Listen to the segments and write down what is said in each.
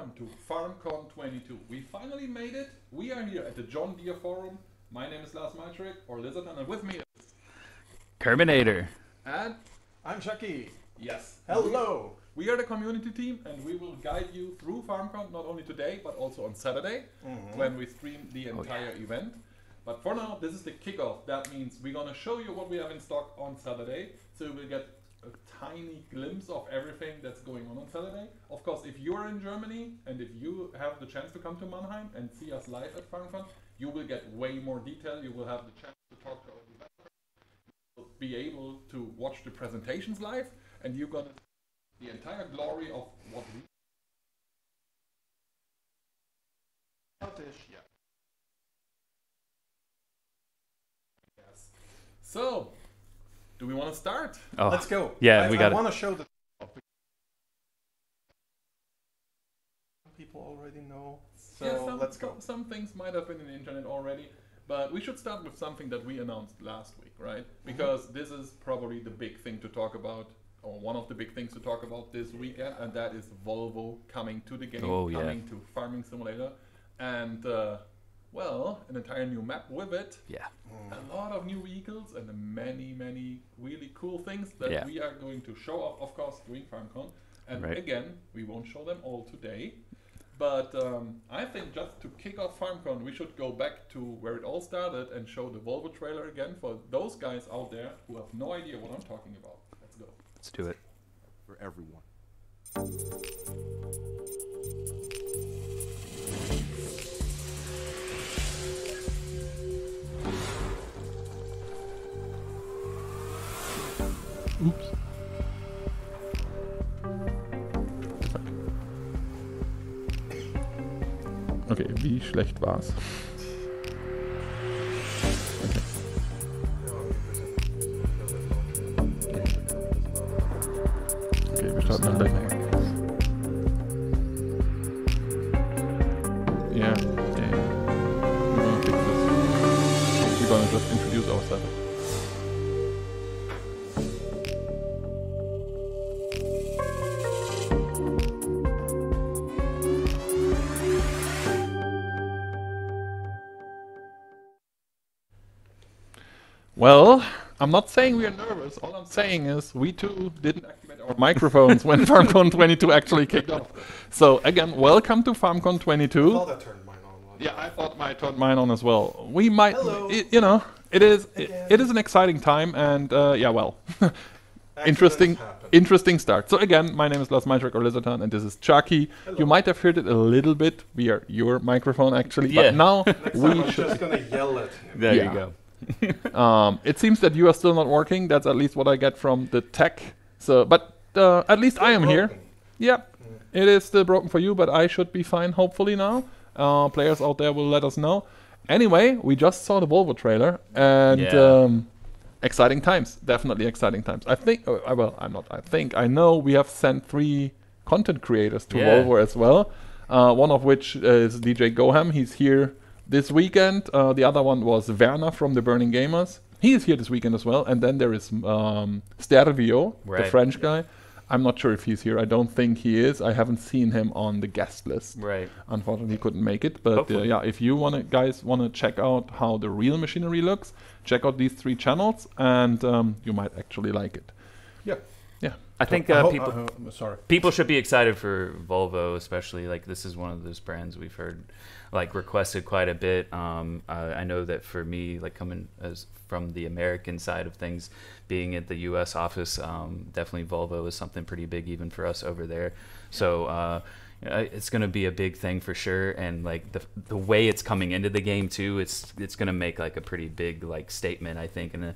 welcome to FarmCon 22. We finally made it. We are here at the John Deere Forum. My name is Lars Maltrick, or Lizard, and with me is... Terminator. And... I'm Chucky. Yes. Hello. We are the community team, and we will guide you through FarmCon, not only today, but also on Saturday, when we stream the entire event. But for now, this is the kickoff. That means we're going to show you what we have in stock on Saturday, so you will get a tiny glimpse of everything that's going on Saturday. Of course, if you're in Germany and if you have the chance to come to Mannheim and see us live at FarmCon, you will get way more detail. You will have the chance to talk to our developers. You'll be able to watch the presentations live, and you're going to see the entire glory of what we... Yeah. Yes. So, do we want to start? Oh, let's go. Yeah, we got I want to show the... People already know. So Yeah, let's go. some things might have been in the internet already, but we should start with something that we announced last week, right? Because this is probably the big thing to talk about, or one of the big things to talk about this weekend, and that is Volvo coming to the game, coming to Farming Simulator, and well, an entire new map with it. Yeah. A lot of new vehicles and many really cool things that we are going to show off, of course, during FarmCon. And again, we won't show them all today. But I think just to kick off FarmCon, we should go back to where it all started and show the Volvo trailer again for those guys out there who have no idea what I'm talking about. Let's go. Let's do it. For everyone. Oops. Okay, wie schlecht war's? Okay, wir starten dann gleich nochmal. Yeah. We're gonna fix this. We're gonna just introduce ourselves. Well, I'm not saying we are nervous. All I'm saying is we too didn't activate our microphones when FarmCon 22 actually kicked off. So again, welcome to FarmCon 22. I thought I turned mine on. Yeah, I thought I turned mine on as well. We might, Hello. you know, it is an exciting time, and yeah, well, interesting start. So again, my name is Lars Maltrick or Lizardan, and this is Chucky. Hello. You might have heard it a little bit via your microphone actually, Yeah. but now Next time I'm just gonna yell at him. There Yeah. you go. It seems that you are still not working. That's at least what I get from the tech. So, but at least I am here. Yeah, it is still broken for you, but I should be fine hopefully now. Players out there will let us know. Anyway, we just saw the Volvo trailer, and exciting times. Definitely exciting times. I think. Well, I know we have sent 3 content creators to Volvo as well. One of which is DJ Goham. He's here this weekend. The other one was Werner from the Burning Gamers. He is here this weekend as well. And then there is Stervio, the French guy. I'm not sure if he's here. I don't think he is. I haven't seen him on the guest list. Right. Unfortunately, he couldn't make it. But yeah, if you guys want to check out how the real machinery looks, check out these 3 channels, and you might actually like it. Yeah. Yeah. I think people should be excited for Volvo, especially. Like, this is one of those brands we've heard like requested quite a bit. I know that for me, like coming as from the American side of things, being at the U.S. office, definitely Volvo is something pretty big even for us over there. So it's going to be a big thing for sure, and like the way it's coming into the game too, it's going to make like a pretty big like statement, I think, and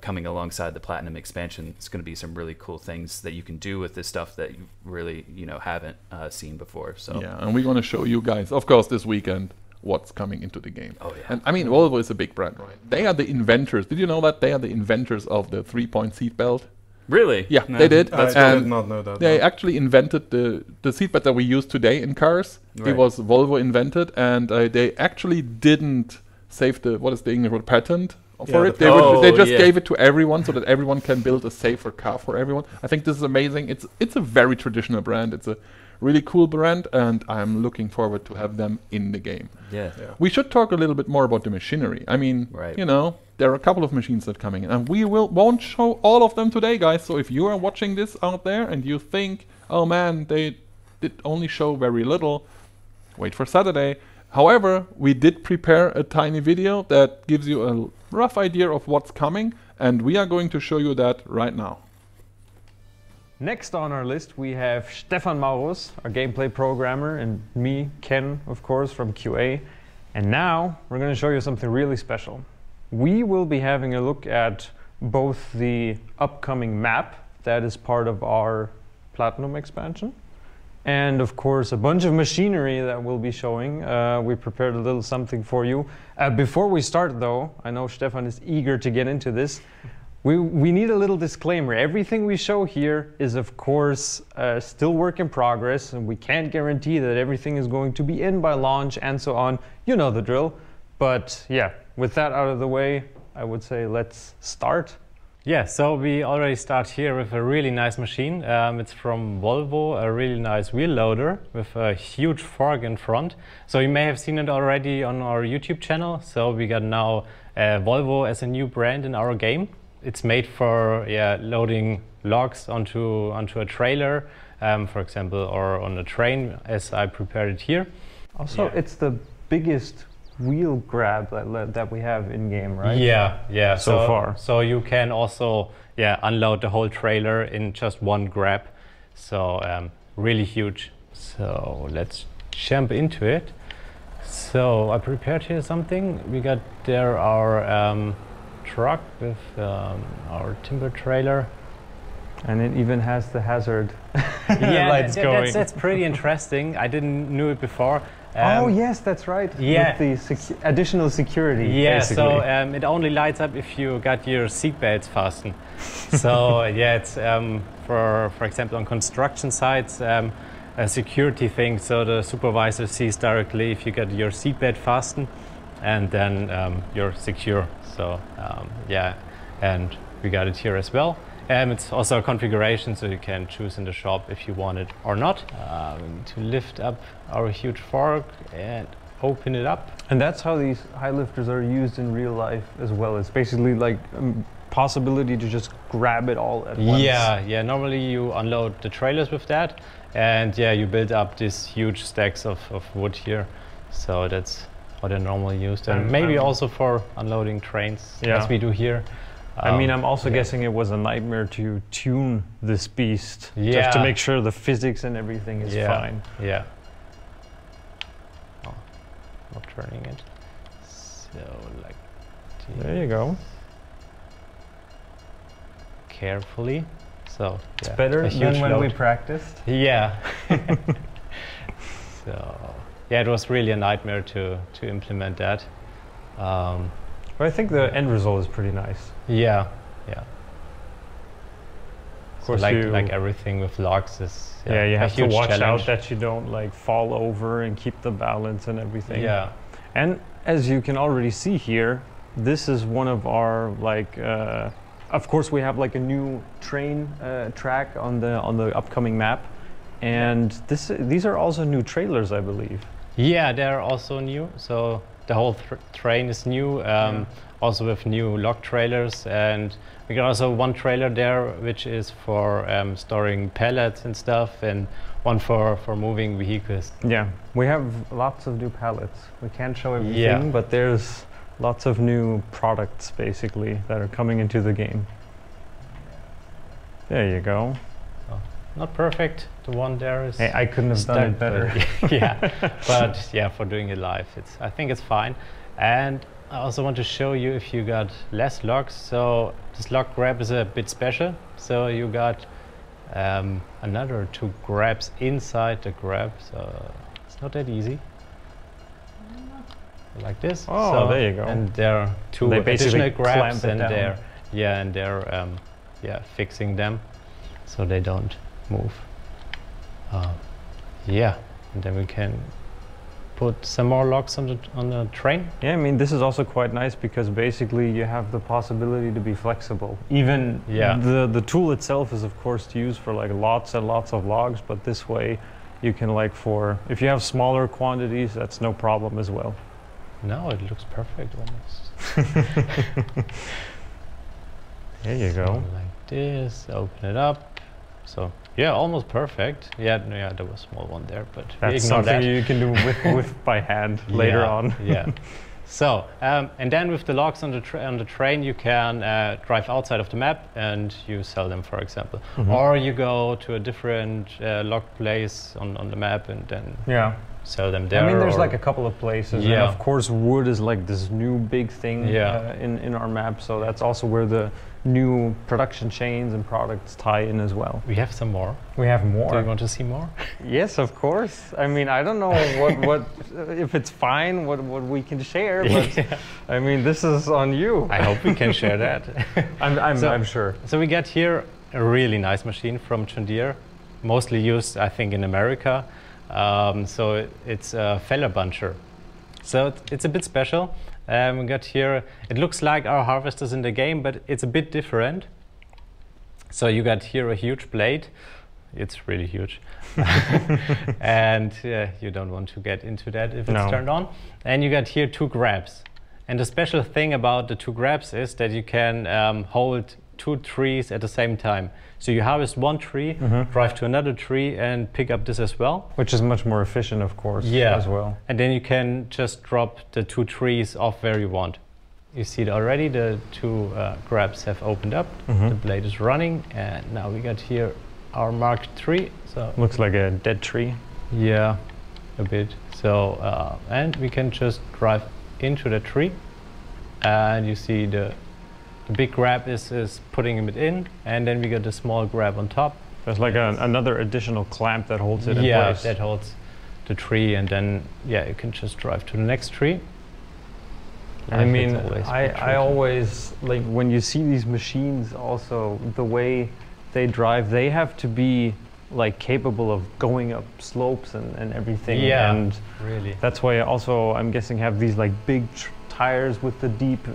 coming alongside the Platinum expansion, it's going to be some really cool things that you can do with this stuff that you really haven't seen before. So yeah, and we're going to show you guys, of course, this weekend what's coming into the game. Oh yeah. And I mean, Volvo is a big brand, right? They are the inventors. Did you know that they are the inventors of the 3-point seat belt? Really? Yeah, they did. I did not know that. They actually invented the seat belt that we use today in cars. It was Volvo invented, and they actually didn't save the, what is the English word, patent for it. They just gave it to everyone so that everyone can build a safer car for everyone. I think this is amazing. It's a very traditional brand. It's a really cool brand, and I'm looking forward to have them in the game. Yeah. We should talk a little bit more about the machinery. I mean, Right. you know, there are a couple of machines that are coming in, and we won't show all of them today, guys. So if you are watching this out there and you think, oh man, they did only show very little, wait for Saturday. However, we did prepare a tiny video that gives you a rough idea of what's coming, and we are going to show you that right now. Next on our list, we have Stefan Maurus, our gameplay programmer, and me, Ken, of course, from QA. And now we're going to show you something really special. We will be having a look at both the upcoming map that is part of our Platinum expansion, and of course a bunch of machinery that we'll be showing. We prepared a little something for you. Before we start though, I know Stefan is eager to get into this. We need a little disclaimer. Everything we show here is of course still work in progress, and we can't guarantee that everything is going to be in by launch and so on. You know the drill. But yeah, with that out of the way, I would say let's start. Yeah, so we already start here with a really nice machine. It's from Volvo, a really nice wheel loader with a huge fork in front. So you may have seen it already on our YouTube channel. So we got now Volvo as a new brand in our game. It's made for loading logs onto a trailer, for example, or on a train, as I prepared it here. Also, it's the biggest wheel grab that we have in game, right? Yeah. So far. So you can also unload the whole trailer in just one grab. So really huge. So let's jump into it. So I prepared here something. We got there our truck with our timber trailer. And it even has the hazard lights going. That's pretty interesting. I didn't knew it before. Oh yes, that's right. Yeah. With the additional security. Yeah, basically. so it only lights up if you got your seatbelts fastened. So yeah, it's for example on construction sites, a security thing. So the supervisor sees directly if you got your seatbelt fastened, and then you're secure. So yeah, and we got it here as well. It's also a configuration, so you can choose in the shop if you want it or not. We need to lift up our huge fork and open it up. And that's how these high lifters are used in real life as well. It's basically like possibility to just grab it all at once. Yeah. Normally you unload the trailers with that, and yeah, you build up these huge stacks of wood here. So that's what they're normally used, and maybe also for unloading trains, as we do here. I mean, I'm also guessing it was a nightmare to tune this beast, just to make sure the physics and everything is fine. Yeah. Oh, not turning it. So like this. There you go. Carefully. So it's better than when we practiced. Yeah. So yeah, it was really a nightmare to implement that. But I think the end result is pretty nice. Yeah. Of course, So like everything with logs is you have to watch challenge. out that you don't like fall over and keep the balance and everything. Yeah. And as you can already see here, this is one of our like. Of course, we have like a new train track on the upcoming map, and these are also new trailers, I believe. Yeah, they're also new. So the whole train is new, also with new log trailers, and we got also one trailer there which is for storing pallets and stuff, and one for moving vehicles. Yeah, we have lots of new pallets. We can't show everything, but there's lots of new products basically that are coming into the game. There you go. So, not perfect. The one there is. Hey, I couldn't have done it better. But yeah, for doing it live, I think it's fine. And I also want to show you if you got less logs. So this log grab is a bit special. So you got another 2 grabs inside the grab. So it's not that easy. Like this. Oh, so, there you go. And there are 2 additional grabs, and they're fixing them so they don't move. And then we can put some more logs on the train. Yeah, I mean, this is also quite nice because basically you have the possibility to be flexible. Even the tool itself is of course to use for like lots and lots of logs, but this way you can like if you have smaller quantities, that's no problem as well. No, it looks perfect almost. There you go. So like this, open it up. So yeah, almost perfect. Yeah, there was a small one there, but That's something you can do with by hand later on. Yeah. So, and then with the logs on the train, you can drive outside of the map and you sell them, for example. Or you go to a different log place on the map and then sell them there. I mean, there's like a couple of places. Yeah. And of course, wood is like this new big thing in our map. So that's also where the new production chains and products tie in as well. We have some more. We have more. Do you want to see more? Yes, of course. I mean, I don't know what if it's fine, what we can share, but I mean, this is on you. I hope we can share that. I'm sure. So we got here a really nice machine from John Deere, mostly used, I think, in America. So it's a feller buncher. So it's a bit special. We got here, it looks like our harvesters in the game, but it's a bit different. So you got here a huge blade. It's really huge. And you don't want to get into that if it's turned on. And you got here 2 grabs. And the special thing about the 2 grabs is that you can hold 2 trees at the same time. So you harvest one tree, drive to another tree and pick up this as well. Which is much more efficient, of course, as well. And then you can just drop the 2 trees off where you want. You see it already, the 2 grabs have opened up, the blade is running, and now we got here our marked tree. So looks like a dead tree. Yeah, a bit. So, and we can just drive into the tree, and you see the big grab is putting it in, and then we got a small grab on top. There's like another additional clamp that holds it in place. Yeah, that holds the tree, and then you can just drive to the next tree. I mean, I always like when you see these machines. Also, the way they drive, they have to be like capable of going up slopes and everything. Yeah, and really. That's why also I'm guessing have these like big tires with the deep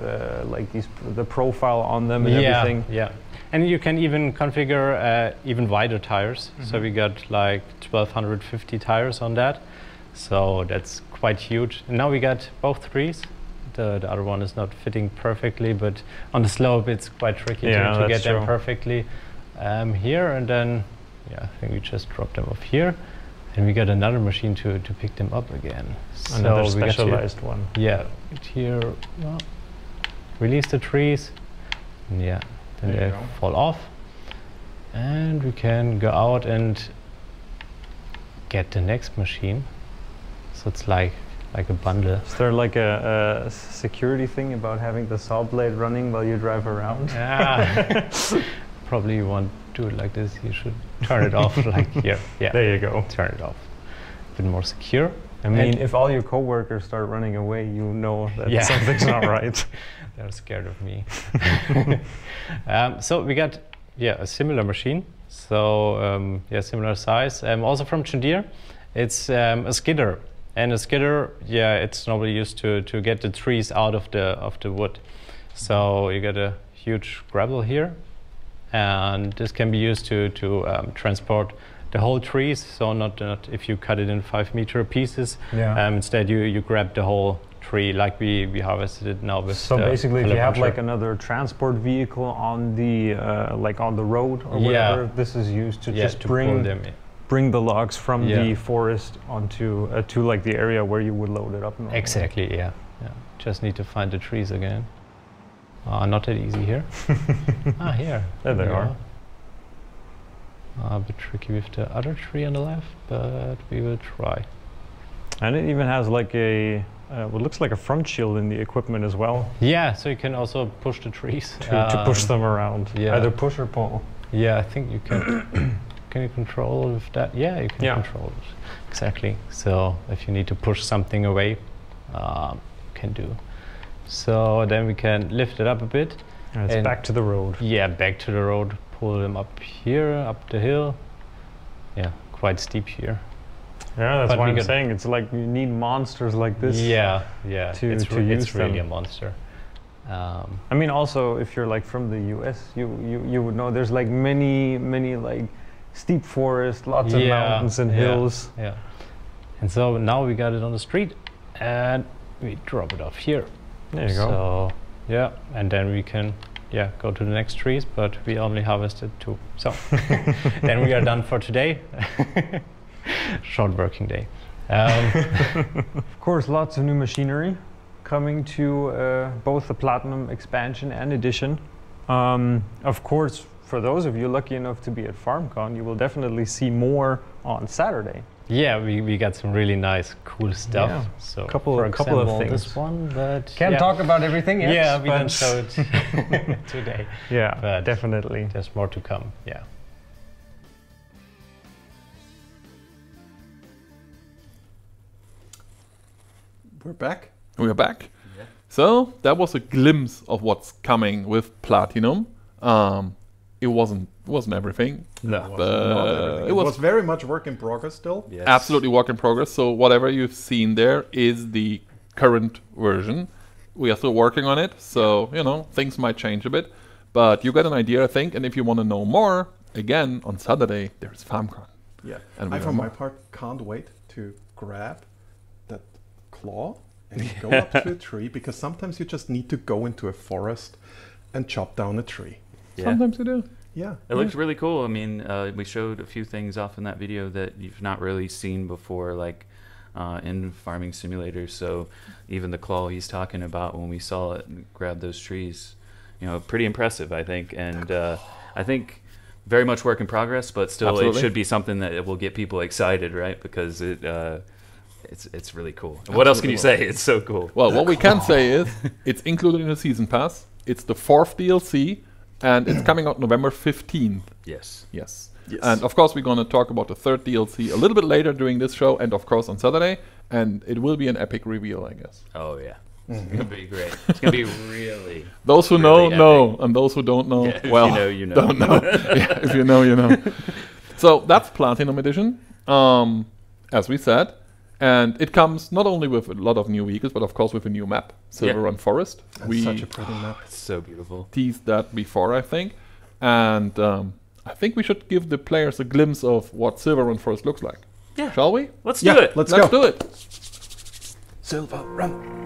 like the profile on them and everything. Yeah, and you can even configure even wider tires. So we got like 1250 tires on that. So that's quite huge. And now we got both trees. The other one is not fitting perfectly, but on the slope it's quite tricky to get them perfectly here. And then I think we just drop them off here. And we got another machine to pick them up again. Another specialized one. Yeah, here, release the trees. And then they fall off. And we can go out and get the next machine. So it's like a bundle. Is there like a security thing about having the saw blade running while you drive around? Probably you won't do it like this. You should turn it off like here. Yeah, there you go. Turn it off. A bit more secure. I mean, if all your coworkers start running away, you know that something's not right. They're scared of me. So we got a similar machine. So similar size. Also from John Deere. It's a skidder. And a skidder, it's normally used to get the trees out of the wood. So you got a huge gravel here, and this can be used to transport the whole trees. So not if you cut it in 5-meter pieces. Instead, you grab the whole tree like we harvested it now with. So basically, if you have like another transport vehicle on the like on the road or whatever, this is used to just pull them in. Bring the logs from the forest onto to like the area where you would load it up. Normally. Exactly. Yeah. Just need to find the trees again. Not that easy here. Here. There they are. A bit tricky with the other tree on the left, but we will try. And it even has like what looks like a front shield in the equipment as well. Yeah, so you can also push the trees to push them around. Either push or pull. Yeah, I think you can. Can you control with that? Yeah, you can control it. Exactly. So if you need to push something away, you can do. So then we can lift it up a bit. And it's back to the road. Yeah, back to the road. Pull them up here, up the hill. Yeah, quite steep here. Yeah, that's why I'm saying it's like you need monsters like this. Yeah. It's really a monster. I mean, also if you're like from the US, you would know there's like many like steep forest, lots of mountains and hills. Yeah. And so now we got it on the street, and we drop it off here. There you go. So yeah, and then we can go to the next trees, but we only harvested 2. So then we are done for today. Short working day. Of course, lots of new machinery coming to both the Platinum expansion and edition. Of course, for those of you lucky enough to be at FarmCon, you will definitely see more on Saturday. Yeah, we got some really nice, cool stuff. Yeah. So couple of things. This one, but Can't talk about everything yet. Yeah, we don't show it today. Yeah, but definitely. There's more to come. Yeah. We're back. We are back. Yeah. So that was a glimpse of what's coming with Platinum. It wasn't It everything. it was very much work in progress still. Yes. Absolutely work in progress. So whatever you've seen there is the current version. We are still working on it, so things might change a bit. But you got an idea, I think. And if you want to know more, again on Saturday there's FarmCon. Yeah, and I for my part can't wait to grab that claw and go up to a tree, because sometimes you just need to go into a forest and chop down a tree. Yeah. Sometimes you do. Yeah, It looks really cool. I mean, we showed a few things off in that video that you've not really seen before, like in farming simulators. So even the claw he's talking about, when we saw it and grabbed those trees, pretty impressive, I think. And I think very much work in progress, but still Absolutely. it should be something that will get people excited, right? Because it's really cool. And what else can you say? It's so cool. Well, what we can say is it's included in the season pass. It's the 4th DLC, and it's coming out November 15th. Yes. Yes. Yes. And of course, we're going to talk about the 3rd DLC a little bit later during this show, and of course on Saturday. And it will be an epic reveal, I guess. Oh, yeah. It's going to be great. It's going to be really... Those who really know, and those who don't know, Yeah, if well, you know, you know. don't know. Yeah, if you know, you know. So that's Platinum Edition, as we said. And it comes not only with a lot of new vehicles, but of course with a new map, Silver Run Forest. That's such a pretty map. It's so beautiful. Teased that before, I think. And I think we should give the players a glimpse of what Silver Run Forest looks like. Yeah. Shall we? Let's Yeah, do it. let's Let's go. do it. Silver Run.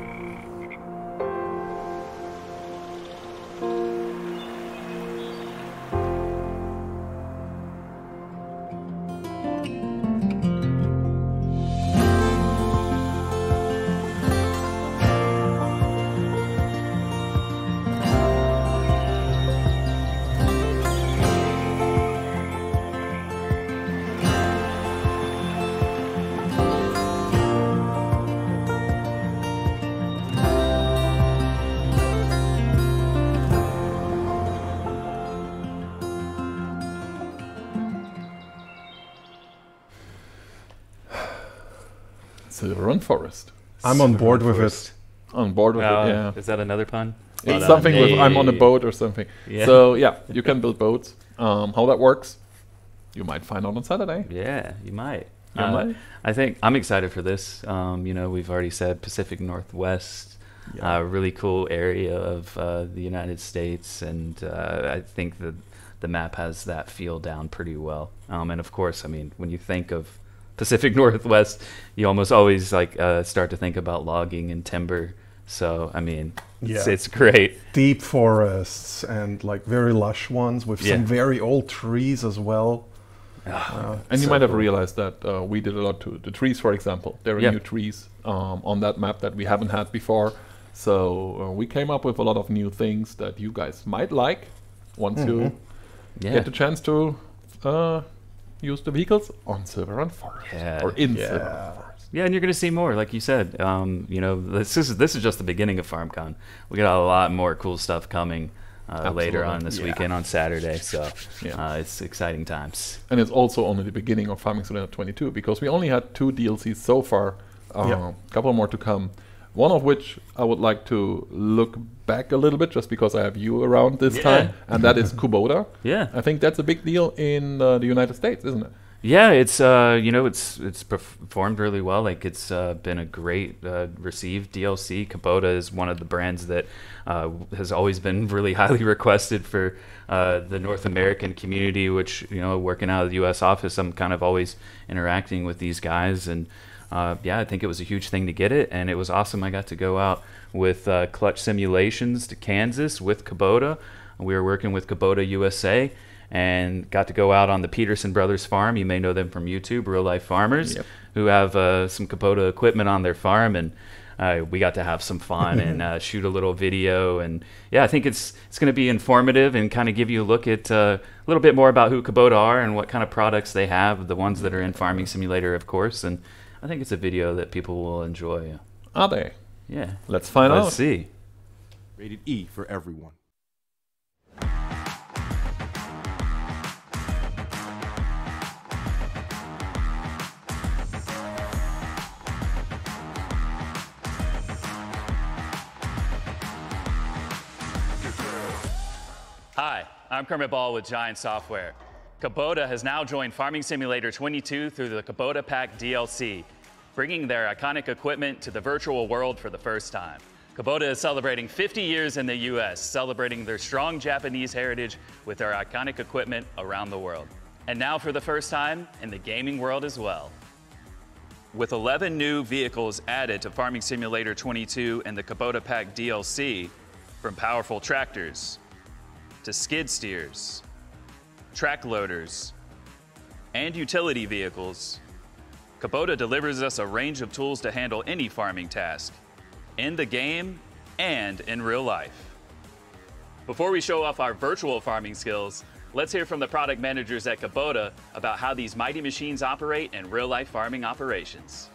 Silver Run Forest. I'm on board with it. On board with it, yeah. Is that another pun? It's something with I'm on a boat or something. Yeah. So yeah, you can build boats. How that works, you might find out on Saturday. Yeah, you might. You might. I think I'm excited for this. We've already said Pacific Northwest, really cool area of the United States, and I think that the map has that feel down pretty well. And of course, I mean, when you think of Pacific Northwest, you almost always start to think about logging and timber. So I mean, it's great. Deep forests and like very lush ones with some very old trees as well. And you might have realized that we did a lot to the trees, for example. There are new trees on that map that we haven't had before. So we came up with a lot of new things that you guys might like once you get the chance to use the vehicles on Silver Run Forest or in Silver Run Forest. Yeah, and you're going to see more, like you said. This is just the beginning of FarmCon. We got a lot more cool stuff coming later on this weekend on Saturday. So it's exciting times. And it's also only the beginning of Farming Simulator 22, because we only had 2 DLCs so far. A couple more to come. One of which I would like to look back a little bit, just because I have you around this time, and that is Kubota. Yeah. I think that's a big deal in the United States, isn't it? Yeah, it's it's performed really well. Like it's been a great received DLC. Kubota is one of the brands that has always been really highly requested for the North American community. Which working out of the U.S. office, I'm kind of always interacting with these guys, and yeah, I think it was a huge thing to get it, and it was awesome. I got to go out with Clutch Simulations to Kansas with Kubota. We were working with Kubota USA. And got to go out on the Peterson Brothers farm. You may know them from YouTube, Real Life Farmers, who have some Kubota equipment on their farm, and we got to have some fun and shoot a little video. And yeah, I think it's going to be informative and kind of give you a look at a little bit more about who Kubota are and what kind of products they have, the ones that are in Farming Simulator, of course. And I think it's a video that people will enjoy. Are they? Yeah. Let's find out. Let's see. Rated E for everyone. Hi, I'm Kermit Ball with Giant Software. Kubota has now joined Farming Simulator 22 through the Kubota Pack DLC, bringing their iconic equipment to the virtual world for the first time. Kubota is celebrating 50 years in the US, celebrating their strong Japanese heritage with their iconic equipment around the world. And now for the first time, in the gaming world as well. With 11 new vehicles added to Farming Simulator 22 and the Kubota Pack DLC, from powerful tractors, to skid steers, track loaders, and utility vehicles, Kubota delivers us a range of tools to handle any farming task, in the game and in real life. Before we show off our virtual farming skills, let's hear from the product managers at Kubota about how these mighty machines operate in real-life farming operations.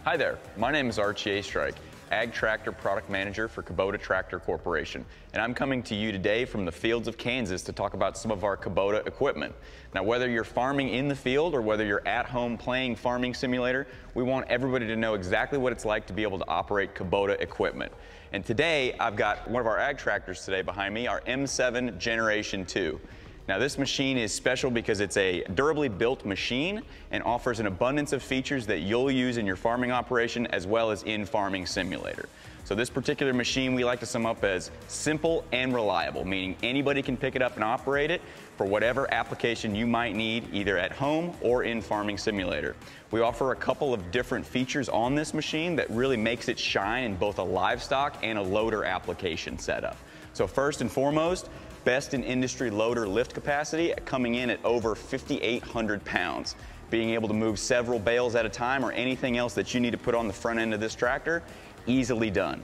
Hi there, my name is Archie Strike, Ag Tractor Product Manager for Kubota Tractor Corporation, and I'm coming to you today from the fields of Kansas to talk about some of our Kubota equipment. Now, whether you're farming in the field or whether you're at home playing Farming Simulator, we want everybody to know exactly what it's like to be able to operate Kubota equipment. And today, I've got one of our ag tractors today behind me, our M7 Generation 2. Now, this machine is special because it's a durably built machine and offers an abundance of features that you'll use in your farming operation as well as in Farming Simulator. So this particular machine we like to sum up as simple and reliable, meaning anybody can pick it up and operate it for whatever application you might need, either at home or in Farming Simulator. We offer a couple of different features on this machine that really makes it shine in both a livestock and a loader application setup. So first and foremost, best in industry loader lift capacity, coming in at over 5,800 pounds. Being able to move several bales at a time or anything else that you need to put on the front end of this tractor, easily done.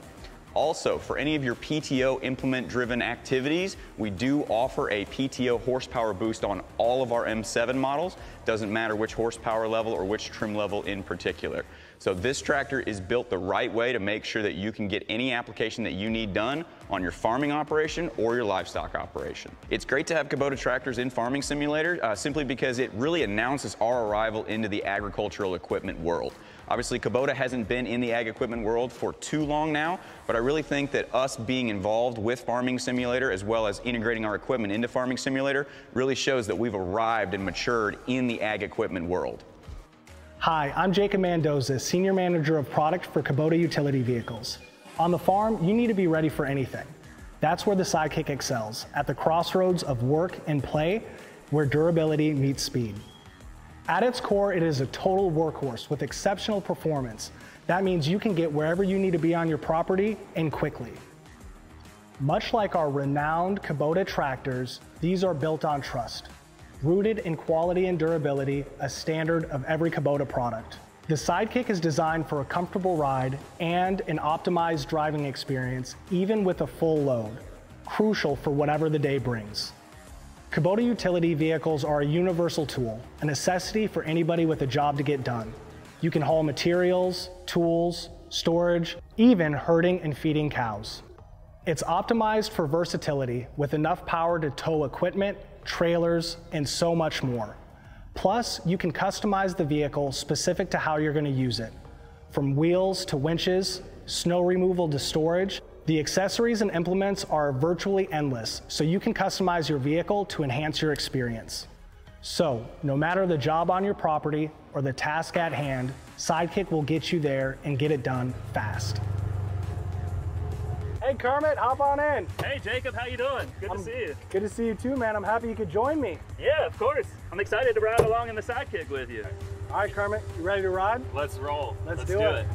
Also, for any of your PTO implement driven activities, we do offer a PTO horsepower boost on all of our M7 models. Doesn't matter which horsepower level or which trim level in particular. So this tractor is built the right way to make sure that you can get any application that you need done on your farming operation or your livestock operation. It's great to have Kubota tractors in Farming Simulator simply because it really announces our arrival into the agricultural equipment world. Obviously, Kubota hasn't been in the ag equipment world for too long now, but I really think that us being involved with Farming Simulator as well as integrating our equipment into Farming Simulator really shows that we've arrived and matured in the ag equipment world. Hi, I'm Jacob Mendoza, Senior Manager of Product for Kubota Utility Vehicles. On the farm, you need to be ready for anything. That's where the Sidekick excels, at the crossroads of work and play, where durability meets speed. At its core, it is a total workhorse with exceptional performance. That means you can get wherever you need to be on your property and quickly. Much like our renowned Kubota tractors, these are built on trust. Rooted in quality and durability, a standard of every Kubota product. The Sidekick is designed for a comfortable ride and an optimized driving experience, even with a full load, crucial for whatever the day brings. Kubota utility vehicles are a universal tool, a necessity for anybody with a job to get done. You can haul materials, tools, storage, even herding and feeding cows. It's optimized for versatility with enough power to tow equipment, trailers, and so much more. Plus, you can customize the vehicle specific to how you're going to use it. From wheels to winches, snow removal to storage, the accessories and implements are virtually endless, so you can customize your vehicle to enhance your experience. So, no matter the job on your property or the task at hand, Sidekick will get you there and get it done fast. Hey Kermit, hop on in. Hey Jacob, how you doing? Good to see you. Good to see you too, man. I'm happy you could join me. Yeah, of course. I'm excited to ride along in the Sidekick with you. All right, Kermit, you ready to ride? Let's roll. Let's do it.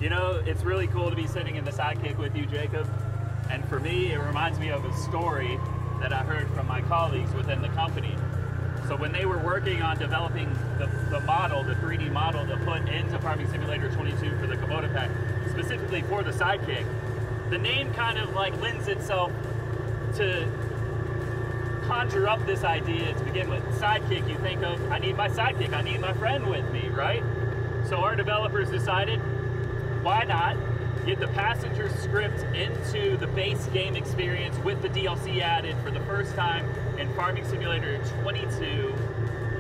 You know, it's really cool to be sitting in the Sidekick with you, Jacob. And for me, it reminds me of a story that I heard from my colleagues within the company. So when they were working on developing the model, the 3D model to put into Farming Simulator 22 for the Kubota pack, specifically for the Sidekick, the name kind of like lends itself to conjure up this idea to begin with. Sidekick, you think of, I need my sidekick, I need my friend with me, right? So our developers decided, why not get the passenger script into the base game experience with the DLC added for the first time in Farming Simulator 22.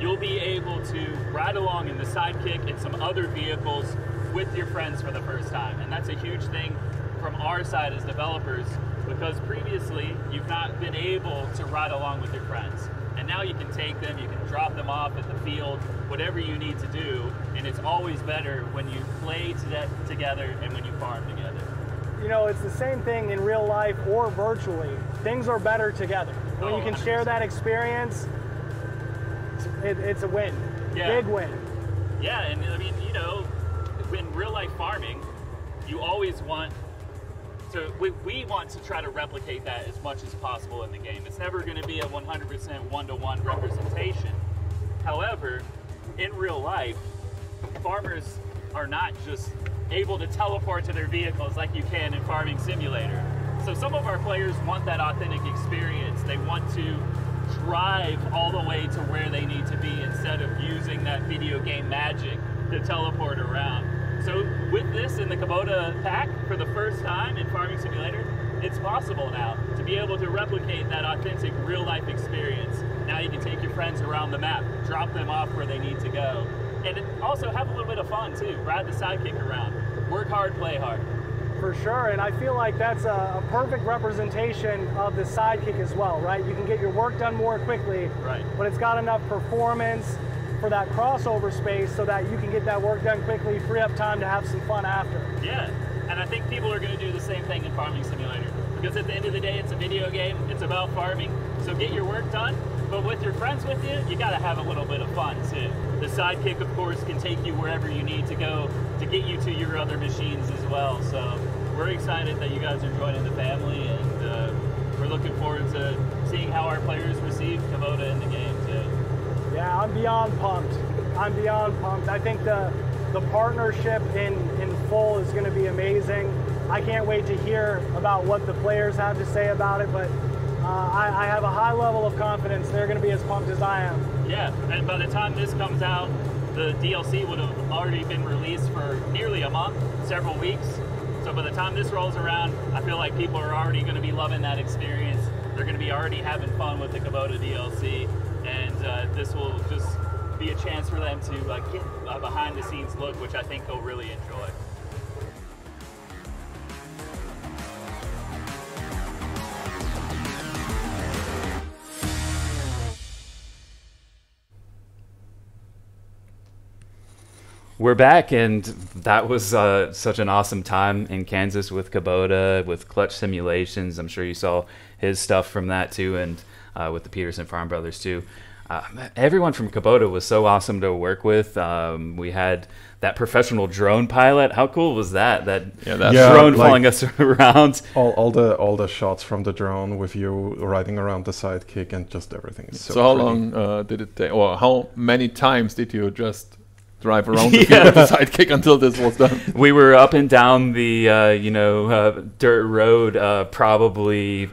You'll be able to ride along in the Sidekick and some other vehicles with your friends for the first time. And that's a huge thing from our side as developers, because previously you've not been able to ride along with your friends. And now you can take them, you can drop them off at the field, whatever you need to do. And it's always better when you play together and when you farm together. You know, it's the same thing in real life or virtually. Things are better together. When you can share that experience, it's a win. Yeah. Big win. Yeah, and I mean, you know, in real life farming, you always want to, we want to try to replicate that as much as possible in the game. It's never going to be a 100% one-to-one representation. However, in real life, farmers are not just able to teleport to their vehicles like you can in Farming Simulator. So some of our players want that authentic experience. They want to drive all the way to where they need to be instead of using that video game magic to teleport around. So with this in the Kubota pack for the first time in Farming Simulator, it's possible now to be able to replicate that authentic real life experience. Now you can take your friends around the map, drop them off where they need to go, and also have a little bit of fun too. Ride the Sidekick around. Work hard, play hard. For sure, and I feel like that's a perfect representation of the Sidekick as well, right? You can get your work done more quickly, right, but it's got enough performance for that crossover space so that you can get that work done quickly, free up time to have some fun after. Yeah, and I think people are going to do the same thing in Farming Simulator, because at the end of the day, it's a video game, it's about farming, so get your work done, but with your friends with you, you got to have a little bit of fun too. The Sidekick, of course, can take you wherever you need to go to get you to your other machines as well, so we're excited that you guys are joining the family, and we're looking forward to seeing how our players receive Kubota in the game too. Yeah, I'm beyond pumped. I'm beyond pumped. I think the partnership in full is going to be amazing. I can't wait to hear about what the players have to say about it, but I have a high level of confidence they're going to be as pumped as I am. Yeah, and by the time this comes out, the DLC would have already been released for nearly a month, several weeks. So by the time this rolls around, I feel like people are already going to be loving that experience. They're going to be already having fun with the Kubota DLC. And this will just be a chance for them to get a behind-the-scenes look, which I think they'll really enjoy. We're back, and that was such an awesome time in Kansas with Kubota, with Clutch Simulations. I'm sure you saw his stuff from that too, and with the Peterson Farm Brothers too. Everyone from Kubota was so awesome to work with. We had that professional drone pilot. How cool was that? That drone following us around. All the shots from the drone with you riding around the Sidekick, and just everything is so. So how long did it take, or how many times did you just drive around the field with the Sidekick until this was done? We were up and down the dirt road probably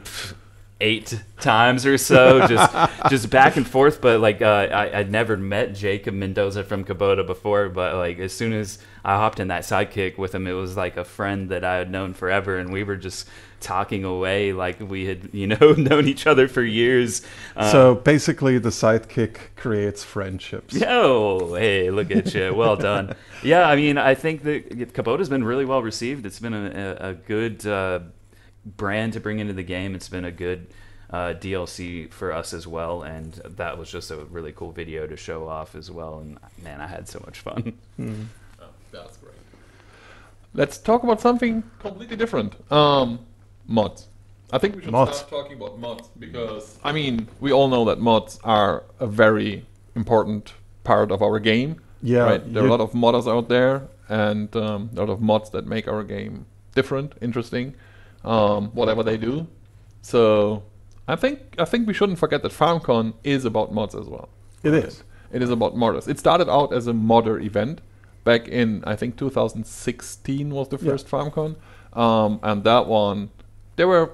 8 times or so, just back and forth. But like I'd never met Jacob Mendoza from Kubota before, but like as soon as I hopped in that Sidekick with him, it was like a friend that I had known forever, and we were just talking away like we had known each other for years. So basically the Sidekick creates friendships. Oh, hey, look at you. Well done. Yeah, I mean, I think that Kubota's been really well received. It's been a good brand to bring into the game. It's been a good DLC for us as well, and that was just a really cool video to show off as well. And man, I had so much fun. Oh, that's great. Let's talk about something completely different. Mods. I think we should start talking about mods because, I mean, we all know that mods are a very important part of our game. Yeah, right? There are a lot of modders out there, and a lot of mods that make our game different, interesting, whatever they do. So I think we shouldn't forget that FarmCon is about mods as well. It is. It is about modders. It started out as a modder event back in, I think, 2016 was the first FarmCon, and that one there were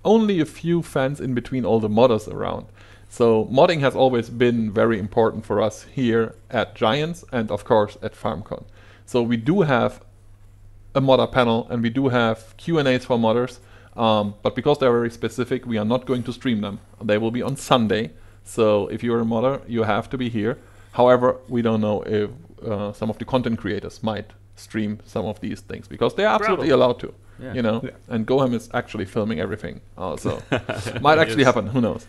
only a few fans in between all the modders around. So modding has always been very important for us here at Giants and of course at FarmCon. So we do have a modder panel and we do have Q&As for modders, but because they're very specific, we are not going to stream them. They will be on Sunday. So if you're a modder, you have to be here. However, we don't know if some of the content creators might stream some of these things because they are absolutely allowed to. Yeah. You know, and Gohem is actually filming everything. So might actually happen. Who knows?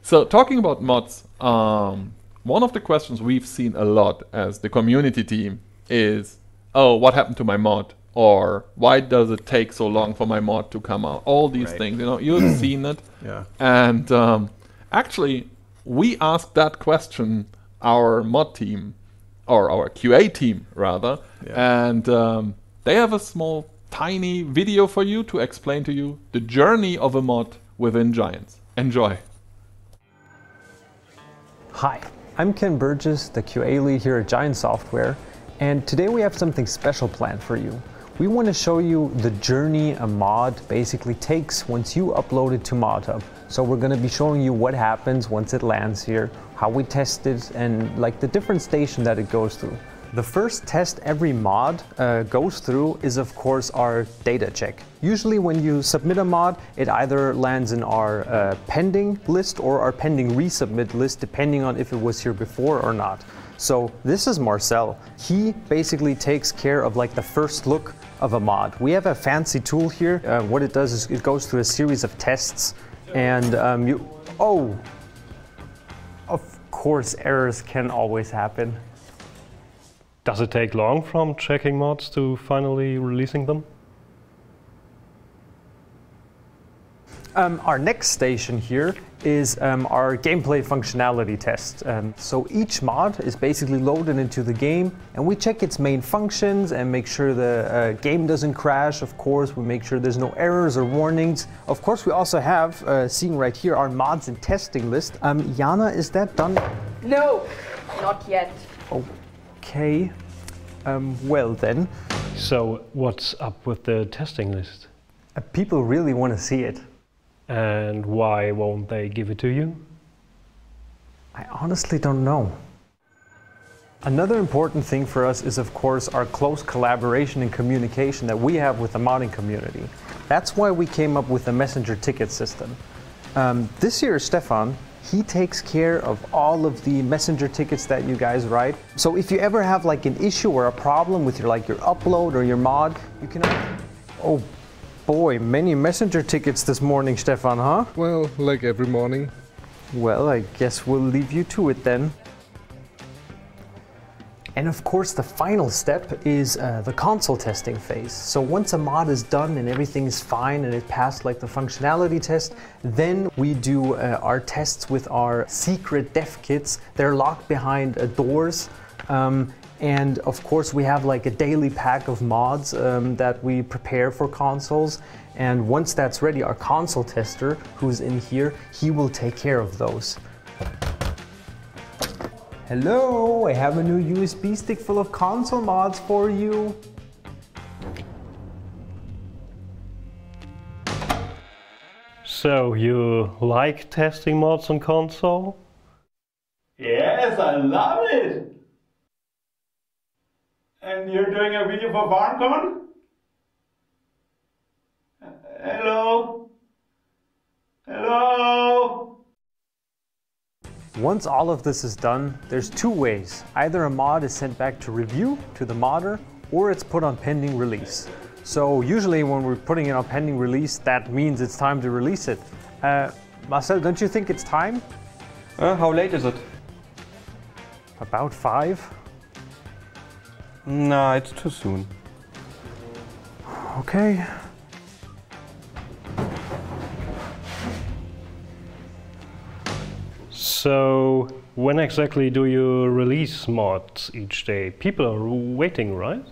So talking about mods, one of the questions we've seen a lot as the community team is, oh, what happened to my mod? Or why does it take so long for my mod to come out? All these things, you know, you've seen it. Yeah. And actually, we asked that question our mod team, or our QA team rather, and they have a small tiny video for you to explain to you the journey of a mod within Giants. Enjoy. Hi, I'm Ken Burgess, the QA lead here at Giant Software, and today we have something special planned for you. We want to show you the journey a mod basically takes once you upload it to ModHub. So we're going to be showing you what happens once it lands here, how we test it, and like the different station that it goes through. The first test every mod goes through is of course our data check. Usually when you submit a mod, it either lands in our pending list or our pending resubmit list, depending on if it was here before or not. So this is Marcel. He basically takes care of like the first look of a mod. We have a fancy tool here. What it does is it goes through a series of tests, and of course errors can always happen. Does it take long from checking mods to finally releasing them? Our next station here is our gameplay functionality test. So each mod is basically loaded into the game and we check its main functions and make sure the game doesn't crash. Of course, we make sure there's no errors or warnings. Of course, we also have, seeing right here, our mods and testing list. Jana, is that done? No, not yet. Okay, well then. So what's up with the testing list? People really want to see it. And why won't they give it to you? I honestly don't know. Another important thing for us is of course our close collaboration and communication that we have with the modding community. That's why we came up with the messenger ticket system. This year, Stefan, he takes care of all of the messenger tickets that you guys write. So if you ever have like an issue or a problem with your upload or your mod, you can... Oh boy, many messenger tickets this morning, Stefan, huh? Well, like every morning. Well, I guess we'll leave you to it then. And of course, the final step is the console testing phase. So once a mod is done and everything is fine and it passed like the functionality test, then we do our tests with our secret dev kits. They're locked behind doors. And of course, we have like a daily pack of mods that we prepare for consoles. And once that's ready, our console tester, who's in here, he will take care of those. Hello, I have a new USB stick full of console mods for you. So you like testing mods on console? Yes, I love it! And you're doing a video for FarmCon? Hello? Hello? Once all of this is done, there's two ways. Either a mod is sent back to review to the modder, or it's put on pending release. So usually when we're putting it on pending release, that means it's time to release it. Marcel, don't you think it's time? How late is it? About 5. Nah, it's too soon. Okay. So, when exactly do you release mods each day? People are waiting, right?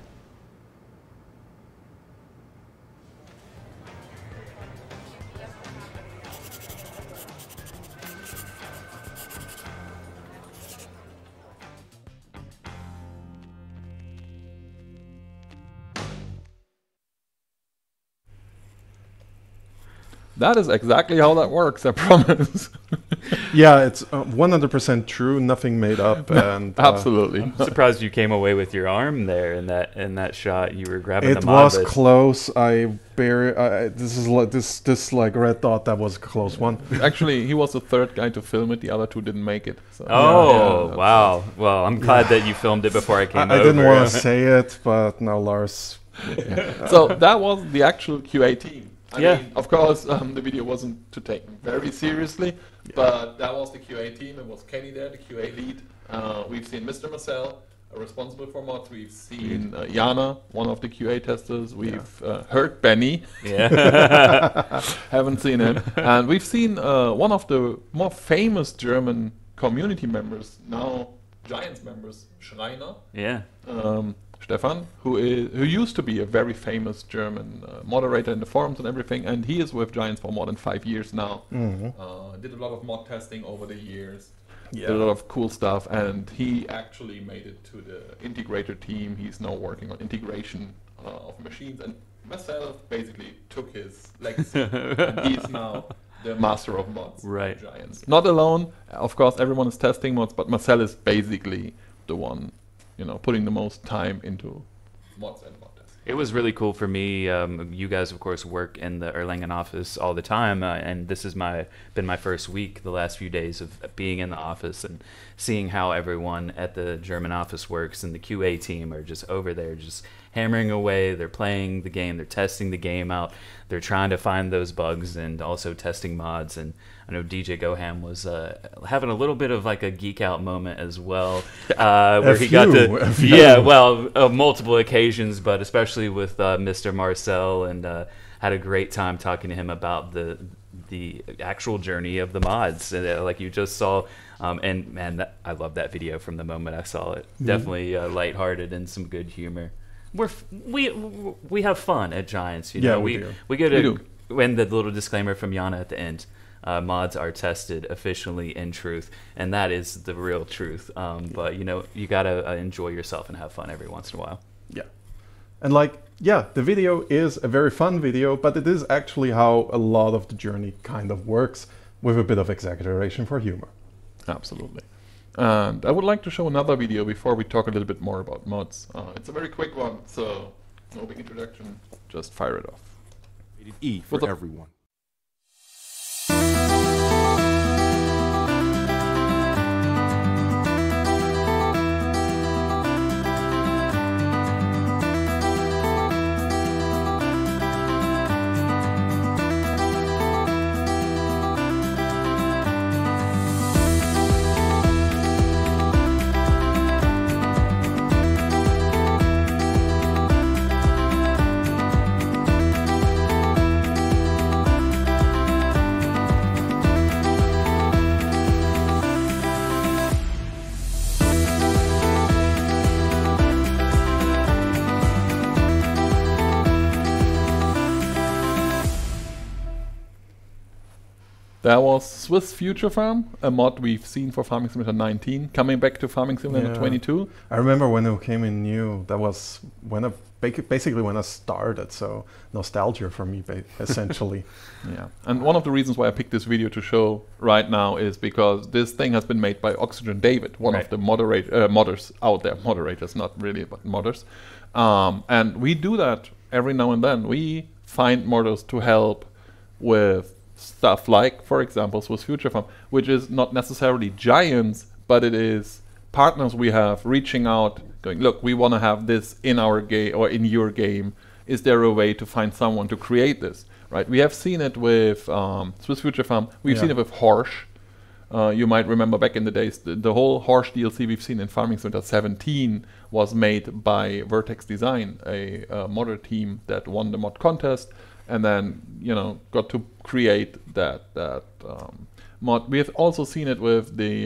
That is exactly how that works, I promise. Yeah, it's 100% true, nothing made up. And absolutely. I'm surprised you came away with your arm there in that shot. You were grabbing the it mod. was close. This like red dot, that was a close one. Actually, he was the third guy to film it. The other two didn't make it. So. Oh, wow. Well, I'm glad that you filmed it before I came over. I didn't want to say it, but now Lars. So that was the actual QA team. I mean, of course, the video wasn't to take very seriously, but that was the QA team. It was Kenny there, the QA lead. We've seen Mr. Marcel, responsible for mods. We've seen Jana, one of the QA testers. We've heard Benny. Yeah. Haven't seen him. And we've seen one of the more famous German community members, now Giants members, Schreiner. Yeah. Stefan, who used to be a very famous German moderator in the forums and everything, and he is with Giants for more than 5 years now. Did a lot of mod testing over the years, did a lot of cool stuff, and he actually made it to the integrator team. He's now working on integration of machines, and Marcel basically took his legacy, and he's now the master of mods right. at Giants. Not alone, of course, everyone is testing mods, but Marcel is basically the one putting the most time into mods and mod testing. It was really cool for me. You guys, of course, work in the Erlangen office all the time, and this has been my first week, the last few days of being in the office and seeing how everyone at the German office works, and the QA team are just over there, just hammering away. They're playing the game, they're testing the game out, they're trying to find those bugs, and also testing mods. And I know DJ Goham was having a little bit of like a geek out moment as well, where he got to, multiple occasions, but especially with Mr. Marcel, and had a great time talking to him about the actual journey of the mods, like you just saw. And man, I love that video from the moment I saw it. Definitely lighthearted and some good humor. We have fun at Giants, we get and the little disclaimer from Jana at the end. Mods are tested efficiently in truth, and that is the real truth. But you gotta enjoy yourself and have fun every once in a while. Yeah, and the video is a very fun video, but it is actually how a lot of the journey kind of works, with a bit of exaggeration for humor. Absolutely. And I would like to show another video before we talk a little bit more about mods. It's a very quick one, so no big introduction, just fire it off. Rated E for everyone. That was Swiss Future Farm, a mod we've seen for Farming Simulator 19, coming back to Farming Simulator 22. I remember when it came in new, that was basically when I started, so nostalgia for me, essentially. Yeah, and one of the reasons why I picked this video to show right now is because this thing has been made by Oxygen David, one of the modders out there. Moderators, not really, but modders. And we do that every now and then. We find modders to help with stuff like, for example, Swiss Future Farm, which is not necessarily Giants, but it is partners we have reaching out, going, look, we want to have this in our game or in your game. Is there a way to find someone to create this? right? We have seen it with Swiss Future Farm. We've seen it with Horsch. You might remember back in the days, the whole Horsch DLC we've seen in Farming Simulator 17 was made by Vertex Design, a modder team that won the mod contest, and then got to create that mod. We have also seen it with the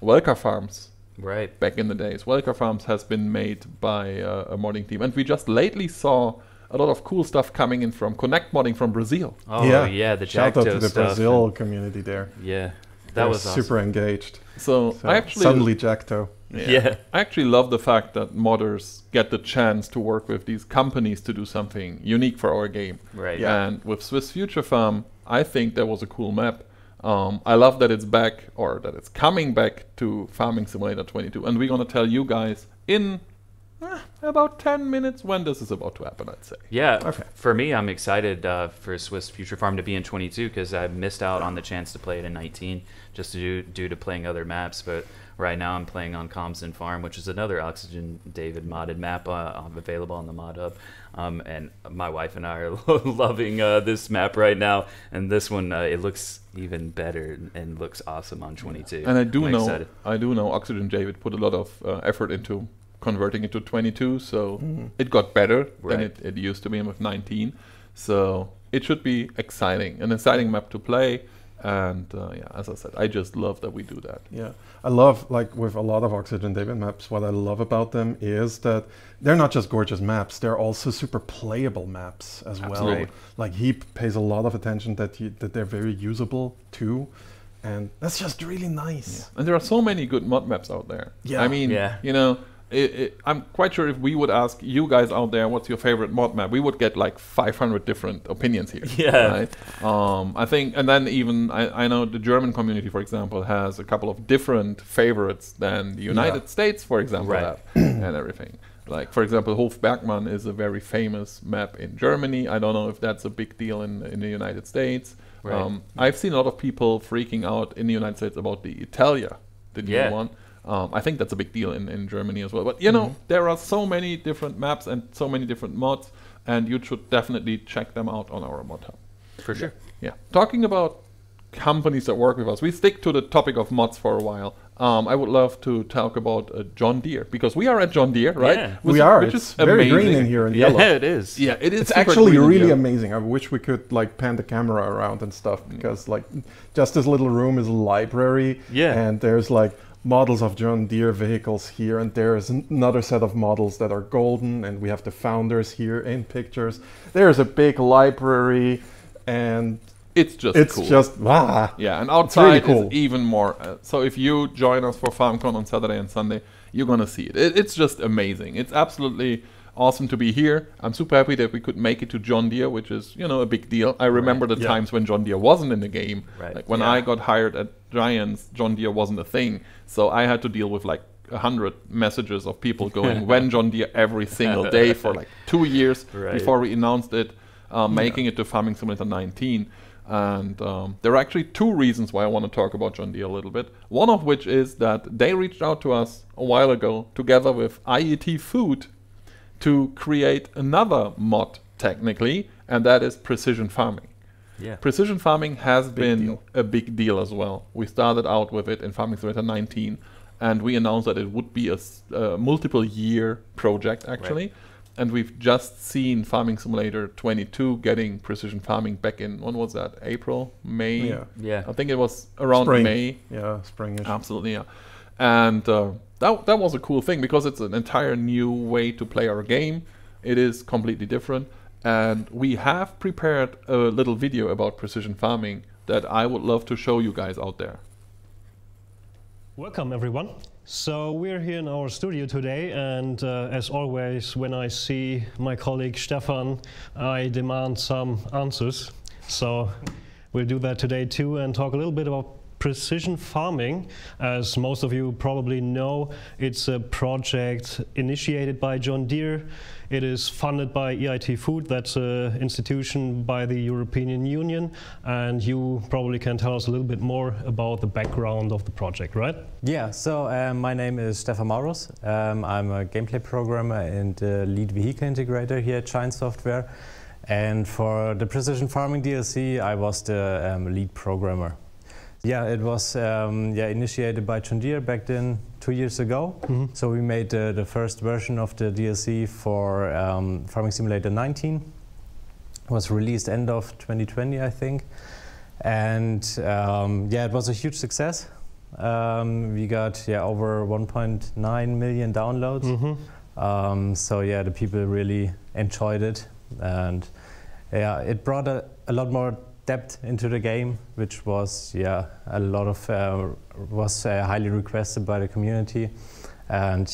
Welker Farms. Right. Back in the days, Welker Farms has been made by a modding team, and we just lately saw a lot of cool stuff coming in from Connect Modding from Brazil. Oh yeah, the shout out to the stuff Brazil community there. Yeah, that was awesome. Super engaged. So I actually suddenly Jackto. Yeah, I actually love the fact that modders get the chance to work with these companies to do something unique for our game. Right. Yeah. And with Swiss Future Farm, I think that was a cool map. I love that it's back, or that it's coming back to Farming Simulator 22, and we're gonna tell you guys in about 10 minutes when this is about to happen, I'd say. Yeah, okay. For me, I'm excited for Swiss Future Farm to be in 22 because I missed out on the chance to play it in 19 just due to playing other maps. But right now I'm playing on Comston Farm, which is another Oxygen David modded map available on the Mod Hub. And my wife and I are loving this map right now. And this one, it looks even better and looks awesome on 22. And I do know Oxygen David put a lot of effort into converting it to 22, so it got better than it used to be with 19. So it should be exciting, an exciting map to play. And yeah, as I said, I just love that we do that. Yeah, I love, like with a lot of Oxygen David maps, what I love about them is that they're not just gorgeous maps, they're also super playable maps as well. Like he pays a lot of attention that they're very usable too. And that's just really nice. Yeah. And there are so many good mod maps out there. Yeah. I mean, I'm quite sure if we would ask you guys out there what's your favorite mod map, we would get like 500 different opinions here. Yeah. Right? I think, and then even I know the German community, for example, has a couple of different favorites than the United States, for example, have, and everything. Like, for example, Hofbergmann is a very famous map in Germany. I don't know if that's a big deal in the United States. I've seen a lot of people freaking out in the United States about the Italia, the new one. I think that's a big deal in Germany as well. But you know, there are so many different maps and so many different mods, and you should definitely check them out on our mod hub. For sure. Yeah. Talking about companies that work with us, we stick to the topic of mods for a while. I would love to talk about John Deere, because we are at John Deere, right? Yeah. We are. Which is very green in here and yellow. Yeah, it is. Yeah, it is. It's actually really amazing. I wish we could like pan the camera around and stuff, because like just this little room is a library. Yeah. And there's like models of John Deere vehicles here, and there's another set of models that are golden, and we have the founders here in pictures. There's a big library, and it's cool. Yeah, and outside really cool. is even more. So if you join us for FarmCon on Saturday and Sunday, you're gonna see it. It's just amazing. It's absolutely awesome to be here. I'm super happy that we could make it to John Deere, which is, you know, a big deal. I remember the times when John Deere wasn't in the game. Like when I got hired at Giants, John Deere wasn't a thing. So I had to deal with like 100 messages of people going, when John Deere, every single day for like 2 years before we announced it, making it to Farming Simulator 19. And there are actually 2 reasons why I want to talk about John Deere a little bit. One of which is that they reached out to us a while ago, together with IET Food, to create another mod, technically, and that is precision farming. Yeah. Precision farming has been a big deal as well. We started out with it in Farming Simulator 19, and we announced that it would be a multiple-year project, actually. And we've just seen Farming Simulator 22 getting precision farming back in, when was that? April? May? Yeah. I think it was around Spring. May. Yeah, springish. Absolutely, yeah. And that was a cool thing, because it's an entire new way to play our game. It is completely different. And we have prepared a little video about precision farming that I would love to show you guys out there. Welcome everyone. So we're here in our studio today, and as always, when I see my colleague Stefan, I demand some answers. So we'll do that today too, and talk a little bit about precision farming. As most of you probably know, it's a project initiated by John Deere. It is funded by EIT Food, that's an institution by the European Union, and you probably can tell us a little bit more about the background of the project, right? Yeah, so my name is Stefan Maurus. I'm a gameplay programmer and lead vehicle integrator here at Giant Software. And for the Precision Farming DLC, I was the lead programmer. Yeah, it was initiated by John Deere back then 2 years ago. So we made the first version of the DLC for Farming Simulator 19. It was released end of 2020, I think. And it was a huge success. We got over 1.9 million downloads. So yeah, the people really enjoyed it, and it brought a lot more depth into the game, which was a lot of was highly requested by the community. And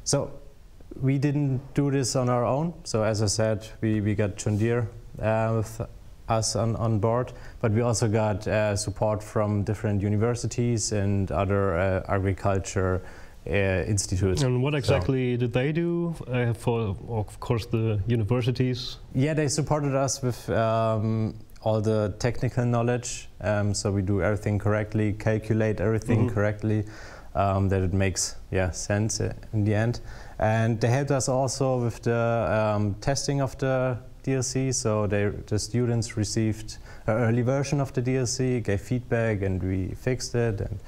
so we didn't do this on our own. So as I said, we got John Deere with us on board, but we also got support from different universities and other agriculture institutes. And what exactly did they do for, of course, the universities? Yeah, they supported us with all the technical knowledge, so we do everything correctly, calculate everything correctly, that it makes sense in the end. And they helped us also with the testing of the DLC, so the students received an early version of the DLC, gave feedback, and we fixed it. And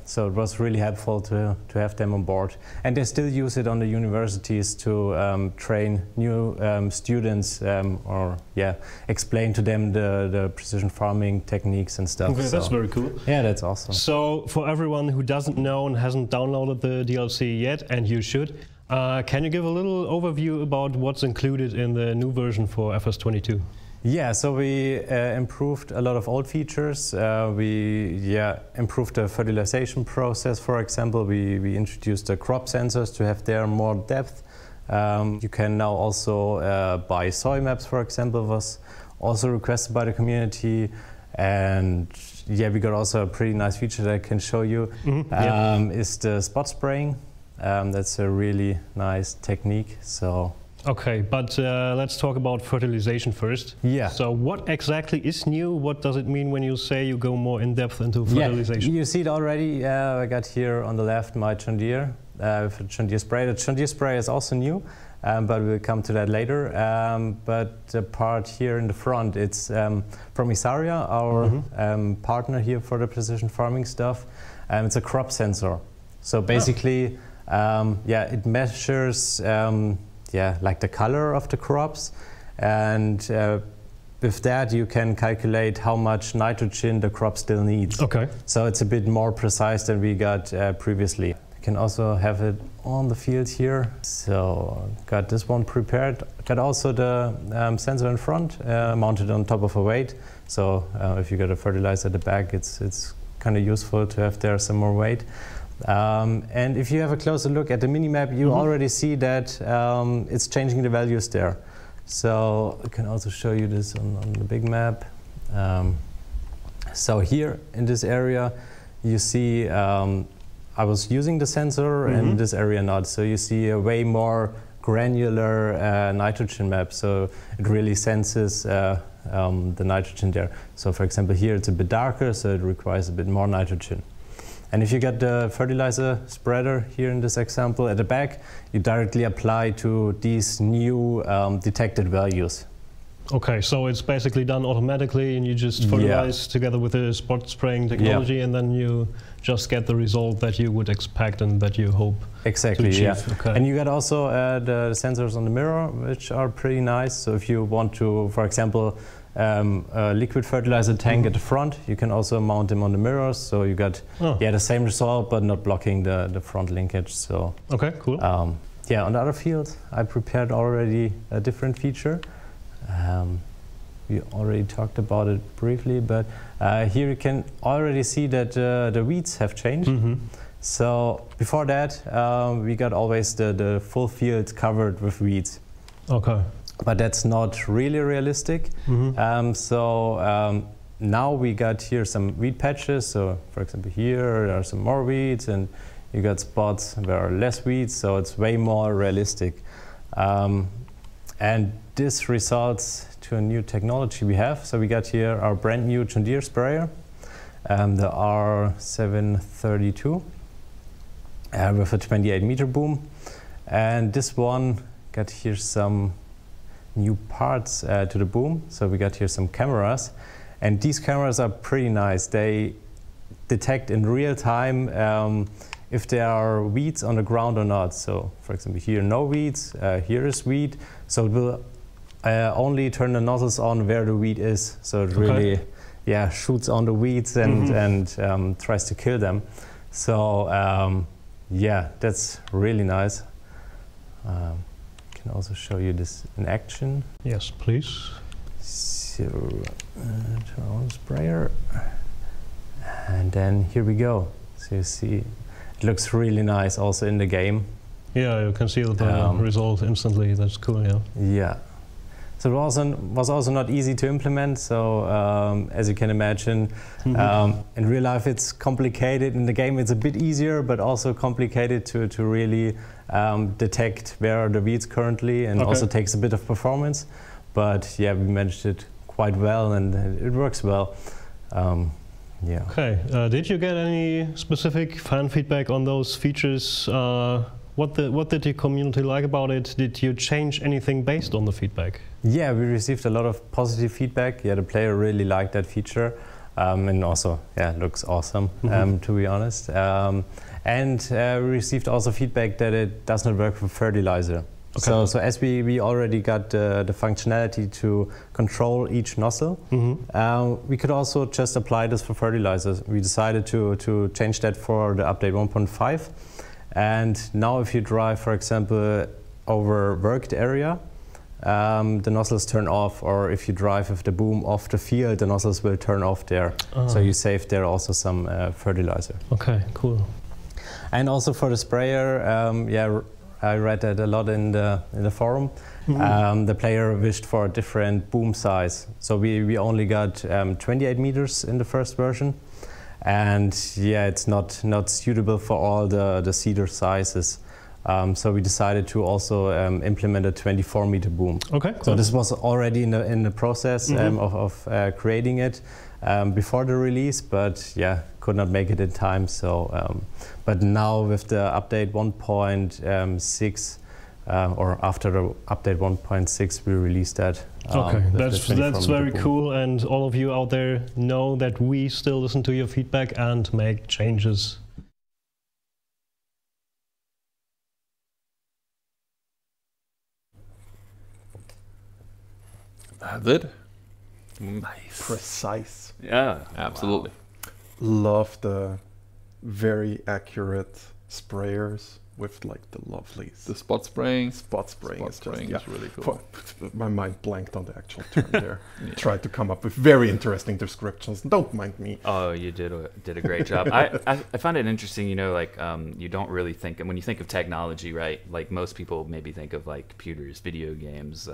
so it was really helpful to have them on board. And they still use it on the universities to train new students or explain to them the precision farming techniques and stuff. Okay, so that's very cool. Yeah, that's awesome. So for everyone who doesn't know and hasn't downloaded the DLC yet, and you should, can you give a little overview about what's included in the new version for FS22? Yeah, so we improved a lot of old features. We improved the fertilization process, for example. We introduced the crop sensors to have there more depth. You can now also buy soil maps, for example, was also requested by the community. And we got also a pretty nice feature that I can show you, is the spot spraying. That's a really nice technique. So. Okay, but let's talk about fertilization first. Yeah. So what exactly is new? What does it mean when you say you go more in depth into fertilization? You see it already. I got here on the left my John Deere with the John Deere spray. The John Deere spray is also new, but we'll come to that later. But the part here in the front, it's from Isaria, our partner here for the precision farming stuff. It's a crop sensor. So basically, it measures like the color of the crops, and with that you can calculate how much nitrogen the crop still needs. Okay. So it's a bit more precise than we got previously. You can also have it on the field here. So got this one prepared. Got also the sensor in front, mounted on top of a weight. So if you got a fertilizer at the back, it's kind of useful to have there some more weight. And if you have a closer look at the mini-map, you already see that it's changing the values there. So I can also show you this on the big map. So here in this area, you see I was using the sensor and in this area not. So you see a way more granular nitrogen map. So it really senses the nitrogen there. So for example, here it's a bit darker, so it requires a bit more nitrogen. And if you get the fertilizer spreader here in this example at the back, you directly apply to these new detected values. Okay, so it's basically done automatically and you just fertilize together with the spot spraying technology and then you just get the result that you would expect and that you hope to achieve. Okay. And you got also the sensors on the mirror, which are pretty nice. So if you want to, for example, a liquid fertilizer tank at the front, you can also mount them on the mirrors, so you got the same result but not blocking the front linkage. So okay, cool. On the other field I prepared already a different feature. We already talked about it briefly, but here you can already see that the weeds have changed. So before that we got always the full field covered with weeds. Okay. But that's not really realistic. Now we got here some weed patches. So for example, here there are some more weeds and you got spots where there are less weeds. So it's way more realistic. And this results to a new technology we have. So we got here our brand new John Deere sprayer, the R732 with a 28-meter boom. And this one got here some new parts to the boom. So we got here some cameras, and these cameras are pretty nice. They detect in real time if there are weeds on the ground or not. So for example, here no weeds, here is weed. So it will only turn the nozzles on where the weed is. So it really shoots on the weeds and tries to kill them. So yeah, that's really nice. Can also show you this in action. Yes, please. So turn on the sprayer. And then here we go. So you see, it looks really nice also in the game. Yeah, you can see the result instantly. That's cool, yeah. Yeah. So it was also not easy to implement. So as you can imagine, in real life it's complicated. In the game it's a bit easier, but also complicated to really detect where are the weeds currently, and also takes a bit of performance. But yeah, we managed it quite well, and it works well. Yeah. Okay. Did you get any specific fan feedback on those features? What did the community like about it? Did you change anything based on the feedback? Yeah, we received a lot of positive feedback. Yeah, the player really liked that feature, and also, yeah, it looks awesome, to be honest. And we received also feedback that it does not work with fertilizer. So as we already got the functionality to control each nozzle, we could also just apply this for fertilizers. We decided to change that for the update 1.5. And now if you drive, for example, over worked area, the nozzles turn off, or if you drive with the boom off the field, the nozzles will turn off there. So you save there also some fertilizer. Okay, cool. And also for the sprayer, yeah, I read that a lot in the forum. The player wished for a different boom size. So we only got 28 meters in the first version. And yeah, it's not suitable for all the seeder sizes. So we decided to also implement a 24-meter boom. Okay. Cool. So this was already in the process of creating it before the release, but yeah, could not make it in time. So, but now with the update 1.6, or after the update 1.6, we released that. Okay, that's very cool, and all of you out there know that we still listen to your feedback and make changes. That's it. Nice. Precise. Yeah, absolutely. Love the very accurate sprayers with like the lovelies. The spot spraying. Spot spraying is really cool. My mind blanked on the actual term there. Tried to come up with very interesting descriptions. Don't mind me. Oh, you did a great job. I find it interesting, you know, like you don't really think, and when you think of technology, right, like most people maybe think of like computers, video games,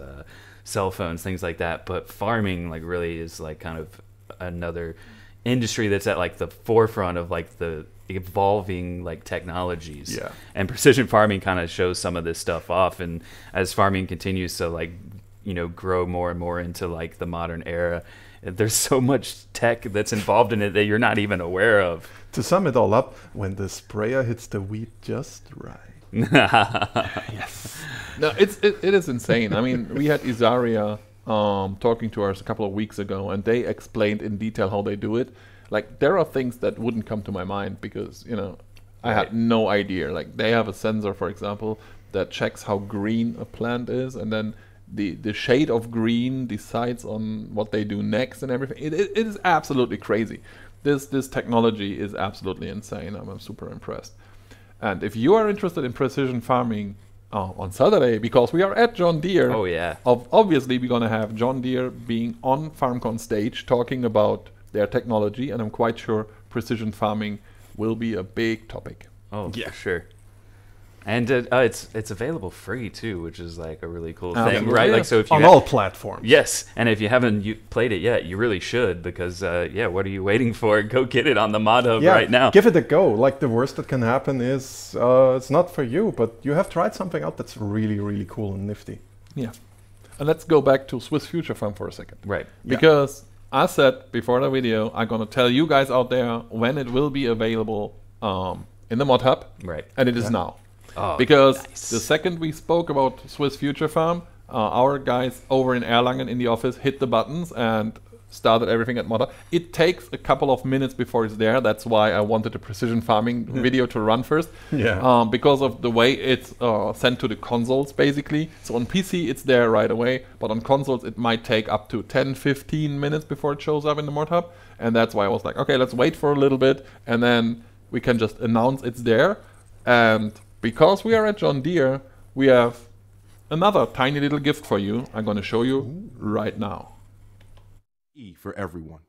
cell phones, things like that, but farming like really is like kind of another industry that's at like the forefront of like the evolving like technologies. Yeah. And precision farming kind of shows some of this stuff off, and as farming continues to like, you know, grow more and more into like the modern era, there's so much tech that's involved in it that you're not even aware of. To sum it all up, when the sprayer hits the wheat just right. Yes. No, it is insane. I mean, we had Isaria talking to us a couple of weeks ago, and they explained in detail how they do it. Like, there are things that wouldn't come to my mind because, you know, I had no idea. Like, they have a sensor, for example, that checks how green a plant is, and then the shade of green decides on what they do next and everything. It is absolutely crazy. This technology is absolutely insane. I'm super impressed. And if you are interested in precision farming on Saturday, because we are at John Deere. Oh yeah. Obviously, we're gonna have John Deere being on FarmCon stage talking about their technology, and I'm quite sure precision farming will be a big topic. Oh yeah, for sure. And it's available free too, which is like a really cool thing, right? Yeah. Like, so if you on all platforms. Yes, and if you haven't played it yet, you really should, because yeah, what are you waiting for? Go get it on the Mod Hub right now. Give it a go. Like, the worst that can happen is it's not for you, but you have tried something out that's really, really cool and nifty. Yeah. And let's go back to Swiss Future Farm for a second. Right. Because I said before the video, I'm gonna tell you guys out there when it will be available in the Mod Hub. Right. And it is now. Oh, because nice. the second we spoke about Swiss Future Farm, our guys over in Erlangen in the office hit the buttons and started everything at ModHub. It takes a couple of minutes before it's there. That's why I wanted the precision farming video to run first. Yeah. Because of the way it's sent to the consoles, basically. So on PC, it's there right away. But on consoles, it might take up to 10, 15 minutes before it shows up in the ModHub. And that's why I was like, okay, let's wait for a little bit. And then we can just announce it's there. And because we are at John Deere, we have another tiny little gift for you. I'm going to show you right now. E for everyone.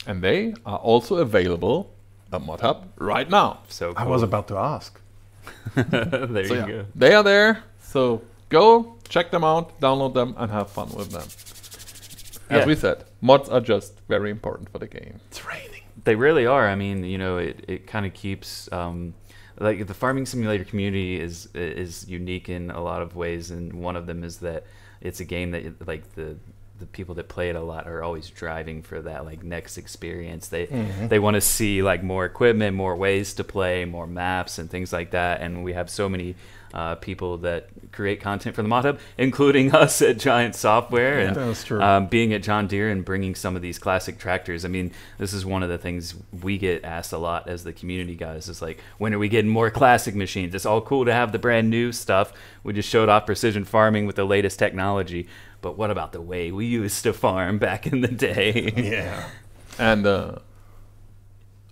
And they are also available at ModHub right now. So I cool. was about to ask. There So you yeah, go. they are there. So go check them out, download them, and have fun with them. As Yeah. we said, mods are just very important for the game. It's raining. They really are. I mean, you know, it kind of keeps like the farming simulator community is unique in a lot of ways, and one of them is that it's a game that like the people that play it a lot are always driving for that like next experience. They want to see like more equipment, more ways to play, more maps and things like that. And we have so many people that create content for the ModHub, including us at Giant Software, and That's true. being at John Deere and bringing some of these classic tractors. I mean, this is one of the things we get asked a lot as the community guys. Is like, when are we getting more classic machines? It's all cool to have the brand new stuff. We just showed off precision farming with the latest technology. But what about the way we used to farm back in the day? Yeah. And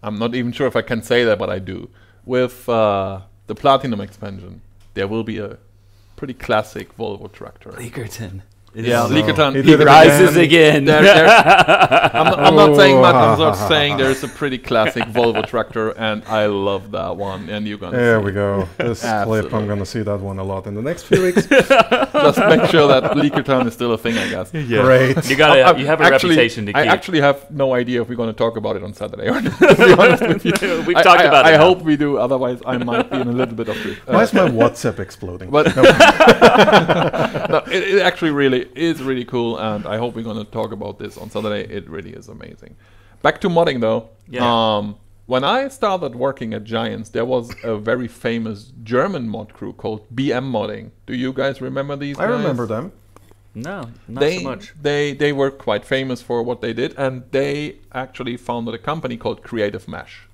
I'm not even sure if I can say that, but I do. With the Platinum expansion, there will be a pretty classic Volvo tractor. Leakerton. Yeah, Leakerton. He rises again. I'm not saying much. I'm just saying there's a pretty classic Volvo tractor, and I love that one. And you're gonna. There see we it. go. This clip, I'm gonna see that one a lot in the next few weeks. Just make sure that Leakerton is still a thing, I guess. Yeah. Great. You got you have a reputation to keep. I actually have no idea if we're going to talk about it on Saturday or not. To be honest with you. We've talked about it. I now. hope we do. Otherwise, I might be in a little bit of. Why is my WhatsApp exploding? But no, it actually really is really cool, and I hope we're going to talk about this on Saturday. It really is amazing. Back to modding though. Yeah. When I started working at Giants, there was a very famous German mod crew called BM Modding. Do you guys remember these guys? I remember them. No, not They, so much. they were quite famous for what they did, and they actually founded a company called Creative Mesh.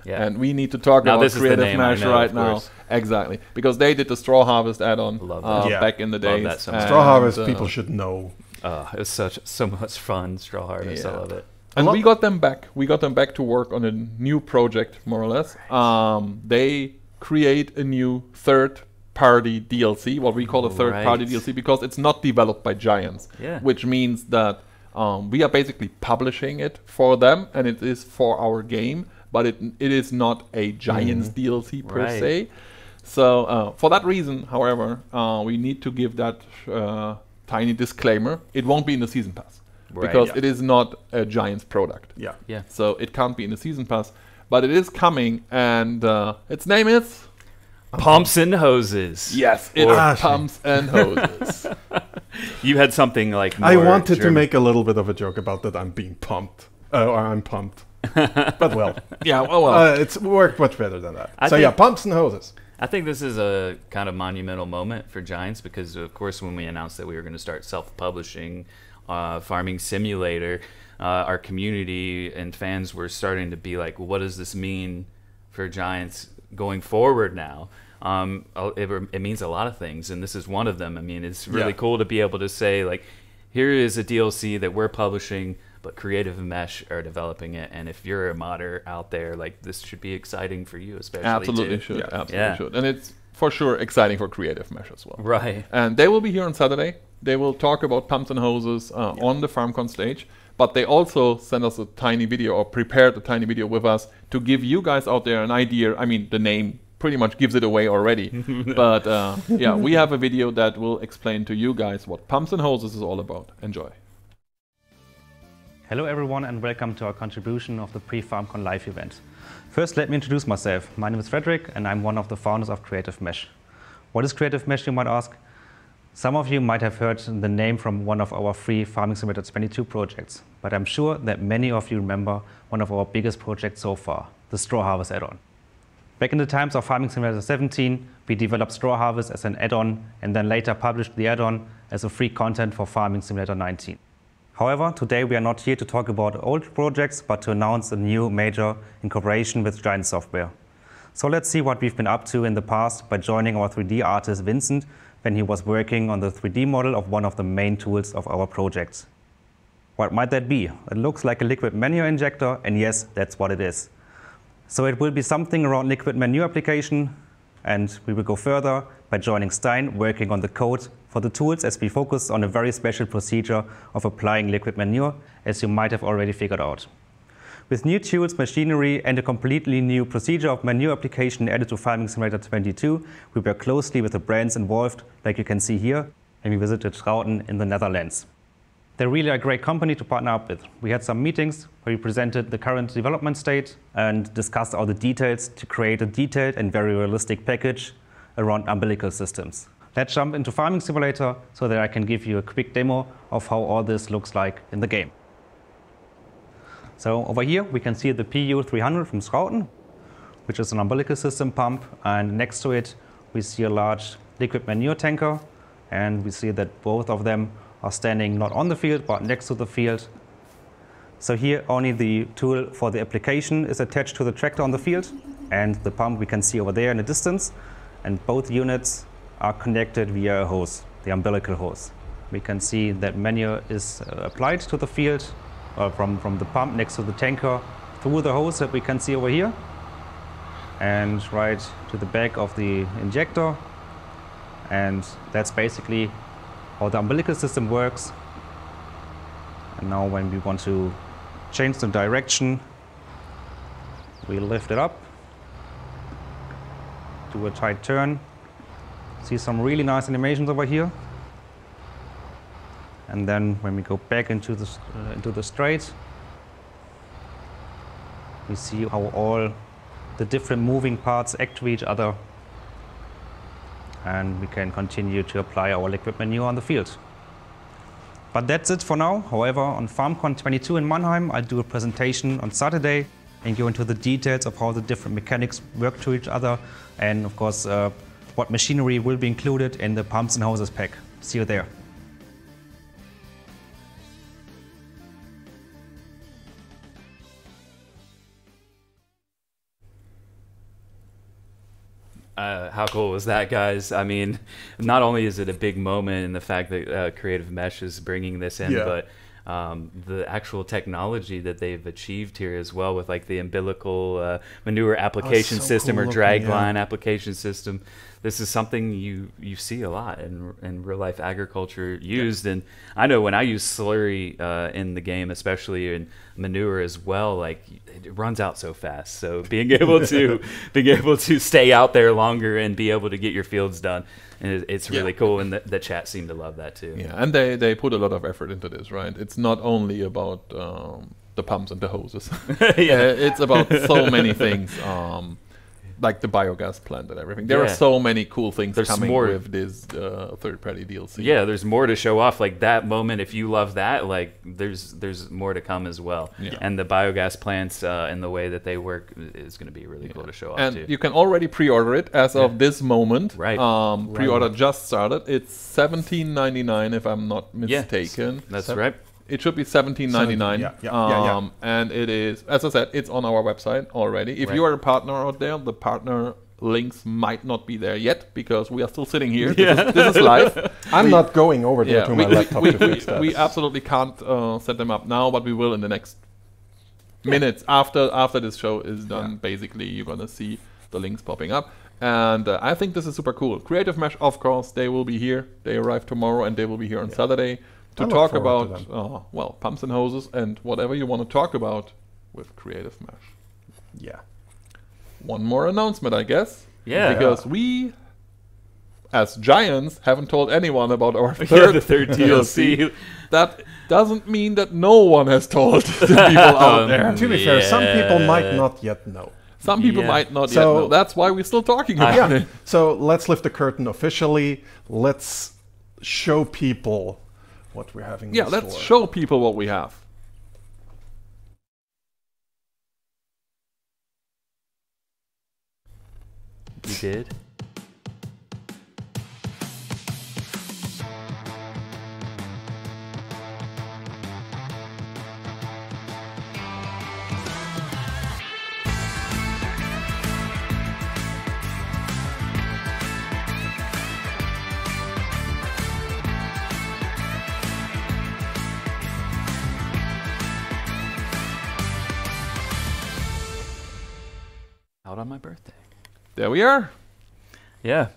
Yeah. And we need to talk Now about this is the Creative name, I Mesh know, right of now. course. Exactly. Because they did the Straw Harvest add-on Love that. back in the Love days. that so much. Straw Harvest, And, people should know. It was so much fun. Straw Harvest. I Yeah. love it. And we got them back. We got them back to work on a new project, more or less. They create a new third-party DLC, what we call a third-party Right. DLC, because it's not developed by Giants. Yeah. Which means that we are basically publishing it for them, and it is for our game, but it is not a Giants DLC per Right. se. So for that reason, however, we need to give that tiny disclaimer. It won't be in the Season Pass. Right. Because Yeah. it is not a Giants product. Yeah. Yeah. So it can't be in the Season Pass. But it is coming, and its name is... Pumps and hoses. Yes, it's Or- Pumps and Hoses. You had something like more I wanted to German- make a little bit of a joke about that I'm being pumped. Or I'm pumped. But well. Yeah, well. It's worked much better than that. I So think- yeah, pumps and hoses. I think this is a kind of monumental moment for Giants because, of course, when we announced that we were going to start self-publishing Farming Simulator, our community and fans were starting to be like, well, what does this mean for Giants going forward now? It means a lot of things, and this is one of them. I mean, it's really cool to be able to say, like, here is a DLC that we're publishing, but Creative Mesh are developing it. And if you're a modder out there, like this should be exciting for you, especially. Absolutely too. should. Absolutely should. And it's for sure exciting for Creative Mesh as well. Right. And they will be here on Saturday. They will talk about pumps and hoses on the FarmCon stage. But they also sent us a tiny video, or prepared a tiny video with us to give you guys out there an idea. I mean, the name pretty much gives it away already. But yeah, we have a video that will explain to you guys what pumps and hoses is all about. Enjoy. Hello everyone and welcome to our contribution of the pre-FarmCon live event. First, let me introduce myself. My name is Frederick and I'm one of the founders of Creative Mesh. What is Creative Mesh, you might ask? Some of you might have heard the name from one of our free Farming Simulator 22 projects, but I'm sure that many of you remember one of our biggest projects so far, the Straw Harvest add-on. Back in the times of Farming Simulator 17, we developed Straw Harvest as an add-on and then later published the add-on as a free content for Farming Simulator 19. However, today we are not here to talk about old projects, but to announce a new major incorporation with Giant Software. So let's see what we've been up to in the past by joining our 3D artist Vincent when he was working on the 3D model of one of the main tools of our projects. What might that be? It looks like a liquid manure injector, and yes, that's what it is. So it will be something around liquid manure application, and we will go further by joining Stein, working on the code for the tools as we focus on a very special procedure of applying liquid manure, as you might have already figured out. With new tools, machinery, and a completely new procedure of manure application added to Farming Simulator 22, we work closely with the brands involved, like you can see here, and we visited Schouten in the Netherlands. They're really a great company to partner up with. We had some meetings where we presented the current development state and discussed all the details to create a detailed and very realistic package around umbilical systems. Let's jump into Farming Simulator so that I can give you a quick demo of how all this looks like in the game. So over here we can see the PU300 from Schouten, which is an umbilical system pump, and next to it we see a large liquid manure tanker, and we see that both of them are standing not on the field but next to the field. So here only the tool for the application is attached to the tractor on the field, and the pump we can see over there in the distance, and both units are connected via a hose, the umbilical hose. We can see that manure is applied to the field from the pump next to the tanker through the hose that we can see over here, and right to the back of the injector. And that's basically how the umbilical system works. And now when we want to change the direction, we lift it up, do a tight turn. See some really nice animations over here. And then when we go back into the straight, we see how all the different moving parts act to each other. And we can continue to apply our liquid manure on the field. But that's it for now. However, on FarmCon 22 in Mannheim, I'll do a presentation on Saturday and go into the details of how the different mechanics work to each other, and of course what machinery will be included in the pumps and hoses pack. See you there. How cool was that, guys? I mean, not only is it a big moment in the fact that Creative Mesh is bringing this in, but the actual technology that they've achieved here as well, with like the umbilical manure application system or drag line application system. This is something you see a lot in real life agriculture used, and I know when I use slurry in the game, especially in manure as well, like it runs out so fast. So being able to stay out there longer and be able to get your fields done, and it's really cool. And the chat seemed to love that too. Yeah, and they put a lot of effort into this, right? It's not only about the pumps and the hoses. It's about so many things. Like the biogas plant and everything. There are so many cool things coming with this third-party DLC. Yeah, there's more to show off. Like that moment, if you love that, like there's more to come as well. Yeah. And the biogas plants and the way that they work is going to be really cool to show off and too. You can already pre-order it as of this moment. Right. Pre-order just started. It's $17.99 if I'm not mistaken. Yes, that's right. It should be $17.99. And it is, as I said, it's on our website already. If you are a partner out there, the partner links might not be there yet because we are still sitting here. This is live. I'm not going over there to my laptop to fix that. We absolutely can't set them up now, but we will in the next minutes after this show is done. Basically, you're gonna see the links popping up, and I think this is super cool. Creative Mesh, of course, they will be here. They arrive tomorrow, and they will be here on Saturday to talk about well, pumps and hoses and whatever you want to talk about with Creative Mesh. Yeah. One more announcement, I guess. Yeah. Because we, as Giants, haven't told anyone about our third DLC. That doesn't mean that no one has told the people out there. To be fair, some people might not yet know. Some people might not yet know. That's why we're still talking about it. So let's lift the curtain officially. Let's show people what we're having in let's store. show people what we have. You did? Out on my birthday. There we are. Yeah.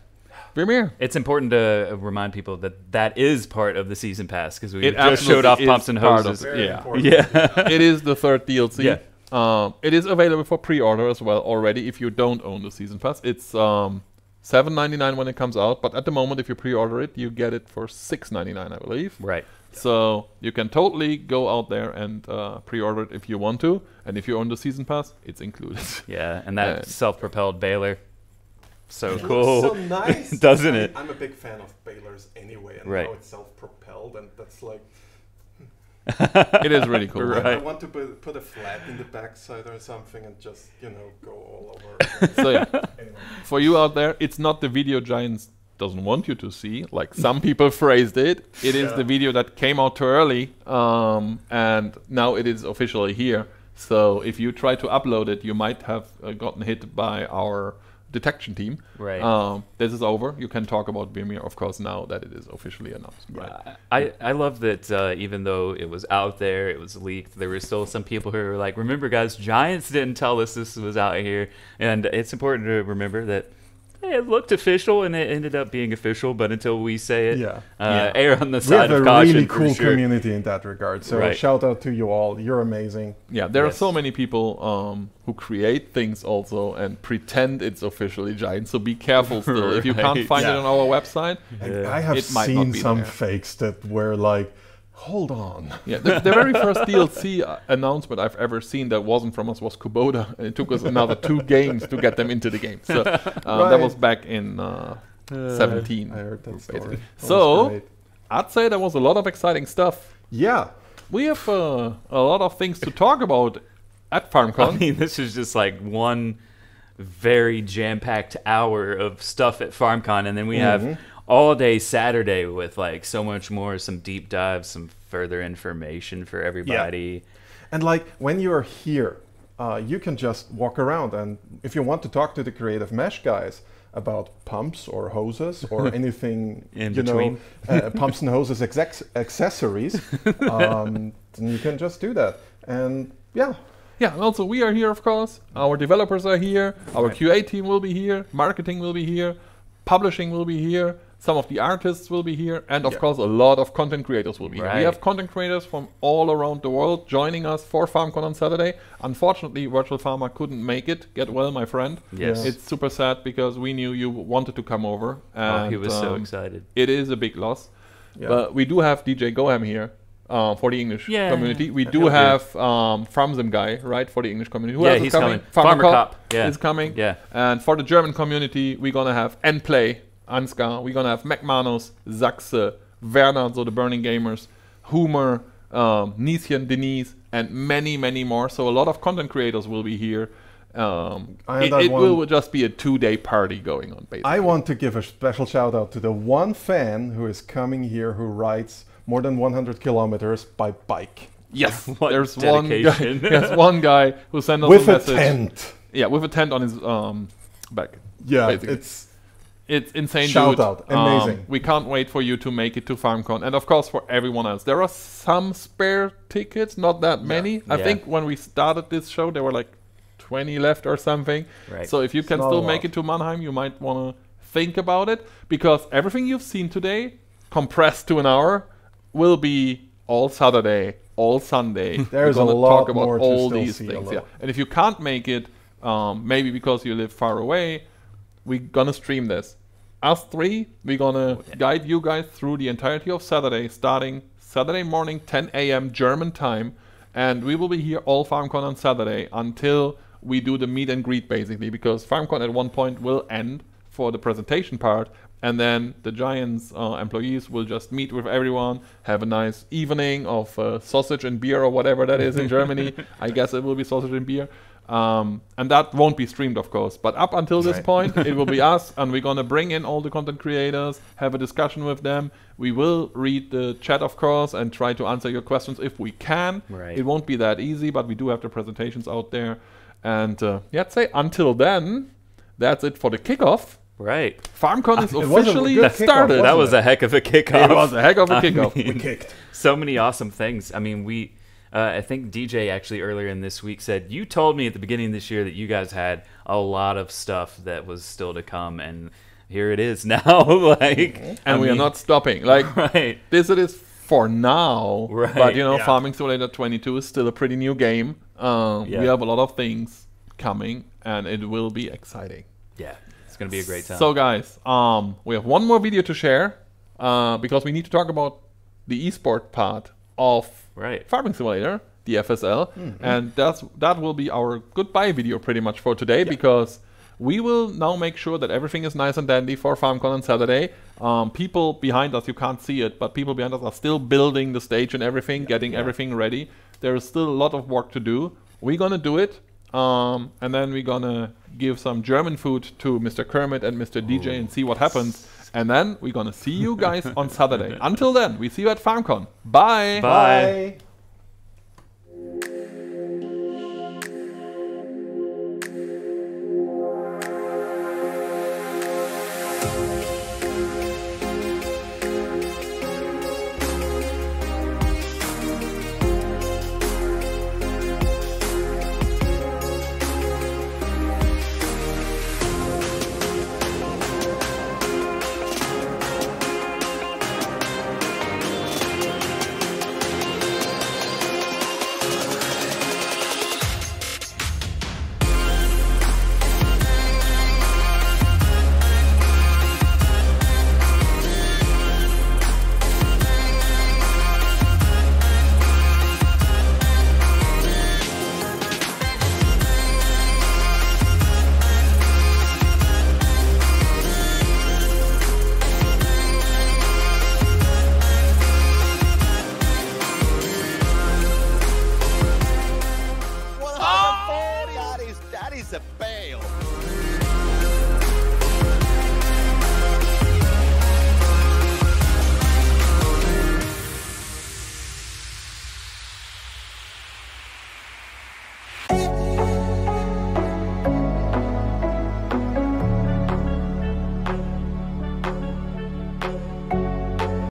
Vermeer. It's important to remind people that that is part of the season pass because we just showed off pumps and hoses. It is the third DLC. Yeah. It is available for pre-order as well already if you don't own the season pass. It's $7.99 when it comes out, but at the moment if you pre-order it, you get it for $6.99, I believe. Right. So you can totally go out there and pre-order it if you want to, and if you own the season pass, it's included. Yeah, and that self-propelled baler, so It cool, looks so nice, doesn't it? I'm a big fan of balers anyway, and Right. now it's self-propelled, and that's like. It is really cool. I Right. want to put a flat in the backside or something and just go all over. So yeah, Anyway. for you out there, it's not the video Giants doesn't want you to see, like some people phrased it. It is the video that came out too early, and now it is officially here. So if you try to upload it, you might have gotten hit by our detection team. Right. This is over. You can talk about Vermeer, of course, now that it is officially announced. Right. I love that even though it was out there, it was leaked, there were still some people who were like, remember guys, Giants didn't tell us this was out here. And it's important to remember that it looked official and it ended up being official, but until we say it, err on the side of caution. We have a really for cool sure. community in that regard. So shout out to you all. You're amazing. Yeah, there are so many people who create things also and pretend it's officially Giant. So be careful still. If you can't find it on our website, I have seen some fakes that were like, hold on. Yeah, the very first DLC announcement I've ever seen that wasn't from us was Kubota, and it took us another 2 games to get them into the game. So that was back in 17. I heard that story. So I'd say there was a lot of exciting stuff. Yeah. We have a lot of things to talk about at FarmCon. I mean, this is just like one very jam-packed hour of stuff at FarmCon, and then we have all day Saturday with like so much more, some deep dives, some further information for everybody. And like when you're here, you can just walk around, and if you want to talk to the Creative Mesh guys about pumps or hoses or anything in between, pumps and hoses accessories, then you can just do that. And yeah. Yeah, and also we are here, of course. Our developers are here. Our QA team will be here. Marketing will be here. Publishing will be here. Some of the artists will be here. And of course, a lot of content creators will be here. We have content creators from all around the world joining us for FarmCon on Saturday. Unfortunately, Virtual Farmer couldn't make it. Get well, my friend. Yes. It's super sad because we knew you wanted to come over. And, he was so excited. It is a big loss. But we do have DJ Goham here. For the English community. We do have FarmZim guy, right, for the English community. Who else is he's coming? Farmer Cop is coming. Yeah. And for the German community, we're going to have Nplay, Ansgar. We're going to have McManus, Sachse, Werner, so the Burning Gamers, Humer, Nieschen, Denise, and many, many more. So a lot of content creators will be here. It will just be a 2-day party going on, basically. I want to give a special shout out to the one fan who is coming here who rides more than 100 kilometers by bike. Yes, there's dedication. one guy who sent us with a message. Tent. Yeah, with a tent on his back. Yeah, basically. It's insane, shout dude. out, amazing. We can't wait for you to make it to FarmCon, and of course for everyone else. There are some spare tickets, not that many. I think when we started this show, there were like 20 left or something. Right. So if you can still make it to Mannheim, you might want to think about it, because everything you've seen today, compressed to an hour, will be all Saturday, all Sunday. There's a lot talk about more all to these things. Yeah. And if you can't make it, maybe because you live far away, we're gonna stream this. Us three, we're gonna guide you guys through the entirety of Saturday, starting Saturday morning, 10 a.m. German time, and we will be here all FarmCon on Saturday until we do the meet and greet, basically, because FarmCon at one point will end for the presentation part, and then the Giants employees will just meet with everyone, have a nice evening of sausage and beer or whatever that is in Germany. I guess it will be sausage and beer. And that won't be streamed, of course. But up until this point, it will be us, and we're going to bring in all the content creators, have a discussion with them. We will read the chat, of course, and try to answer your questions if we can. It won't be that easy, but we do have the presentations out there. And yeah, I'd say until then, that's it for the kickoff. Right. FarmCon is officially started. That was a heck of a kickoff. It was a heck of a kickoff. We kicked. So many awesome things. I mean, I think DJ actually earlier in this week said, you told me at the beginning of this year that you guys had a lot of stuff that was still to come, and here it is now. And we are not stopping. This it is for now. But you know, Farming Simulator 22 is still a pretty new game. We have a lot of things coming, and it will be exciting. Yeah. It's going to be a great time. So guys, we have one more video to share because we need to talk about the esport part of Farming Simulator, the FSL, and that will be our goodbye video pretty much for today, because we will now make sure that everything is nice and dandy for FarmCon on Saturday. People behind us, you can't see it, but people behind us are still building the stage and everything, getting everything ready. There is still a lot of work to do. We're gonna do it. And then we're gonna give some German food to Mr. Kermit and Mr. DJ and see what happens. And then we're gonna see you guys on Saturday. Until then, we see you at FarmCon. Bye! Bye!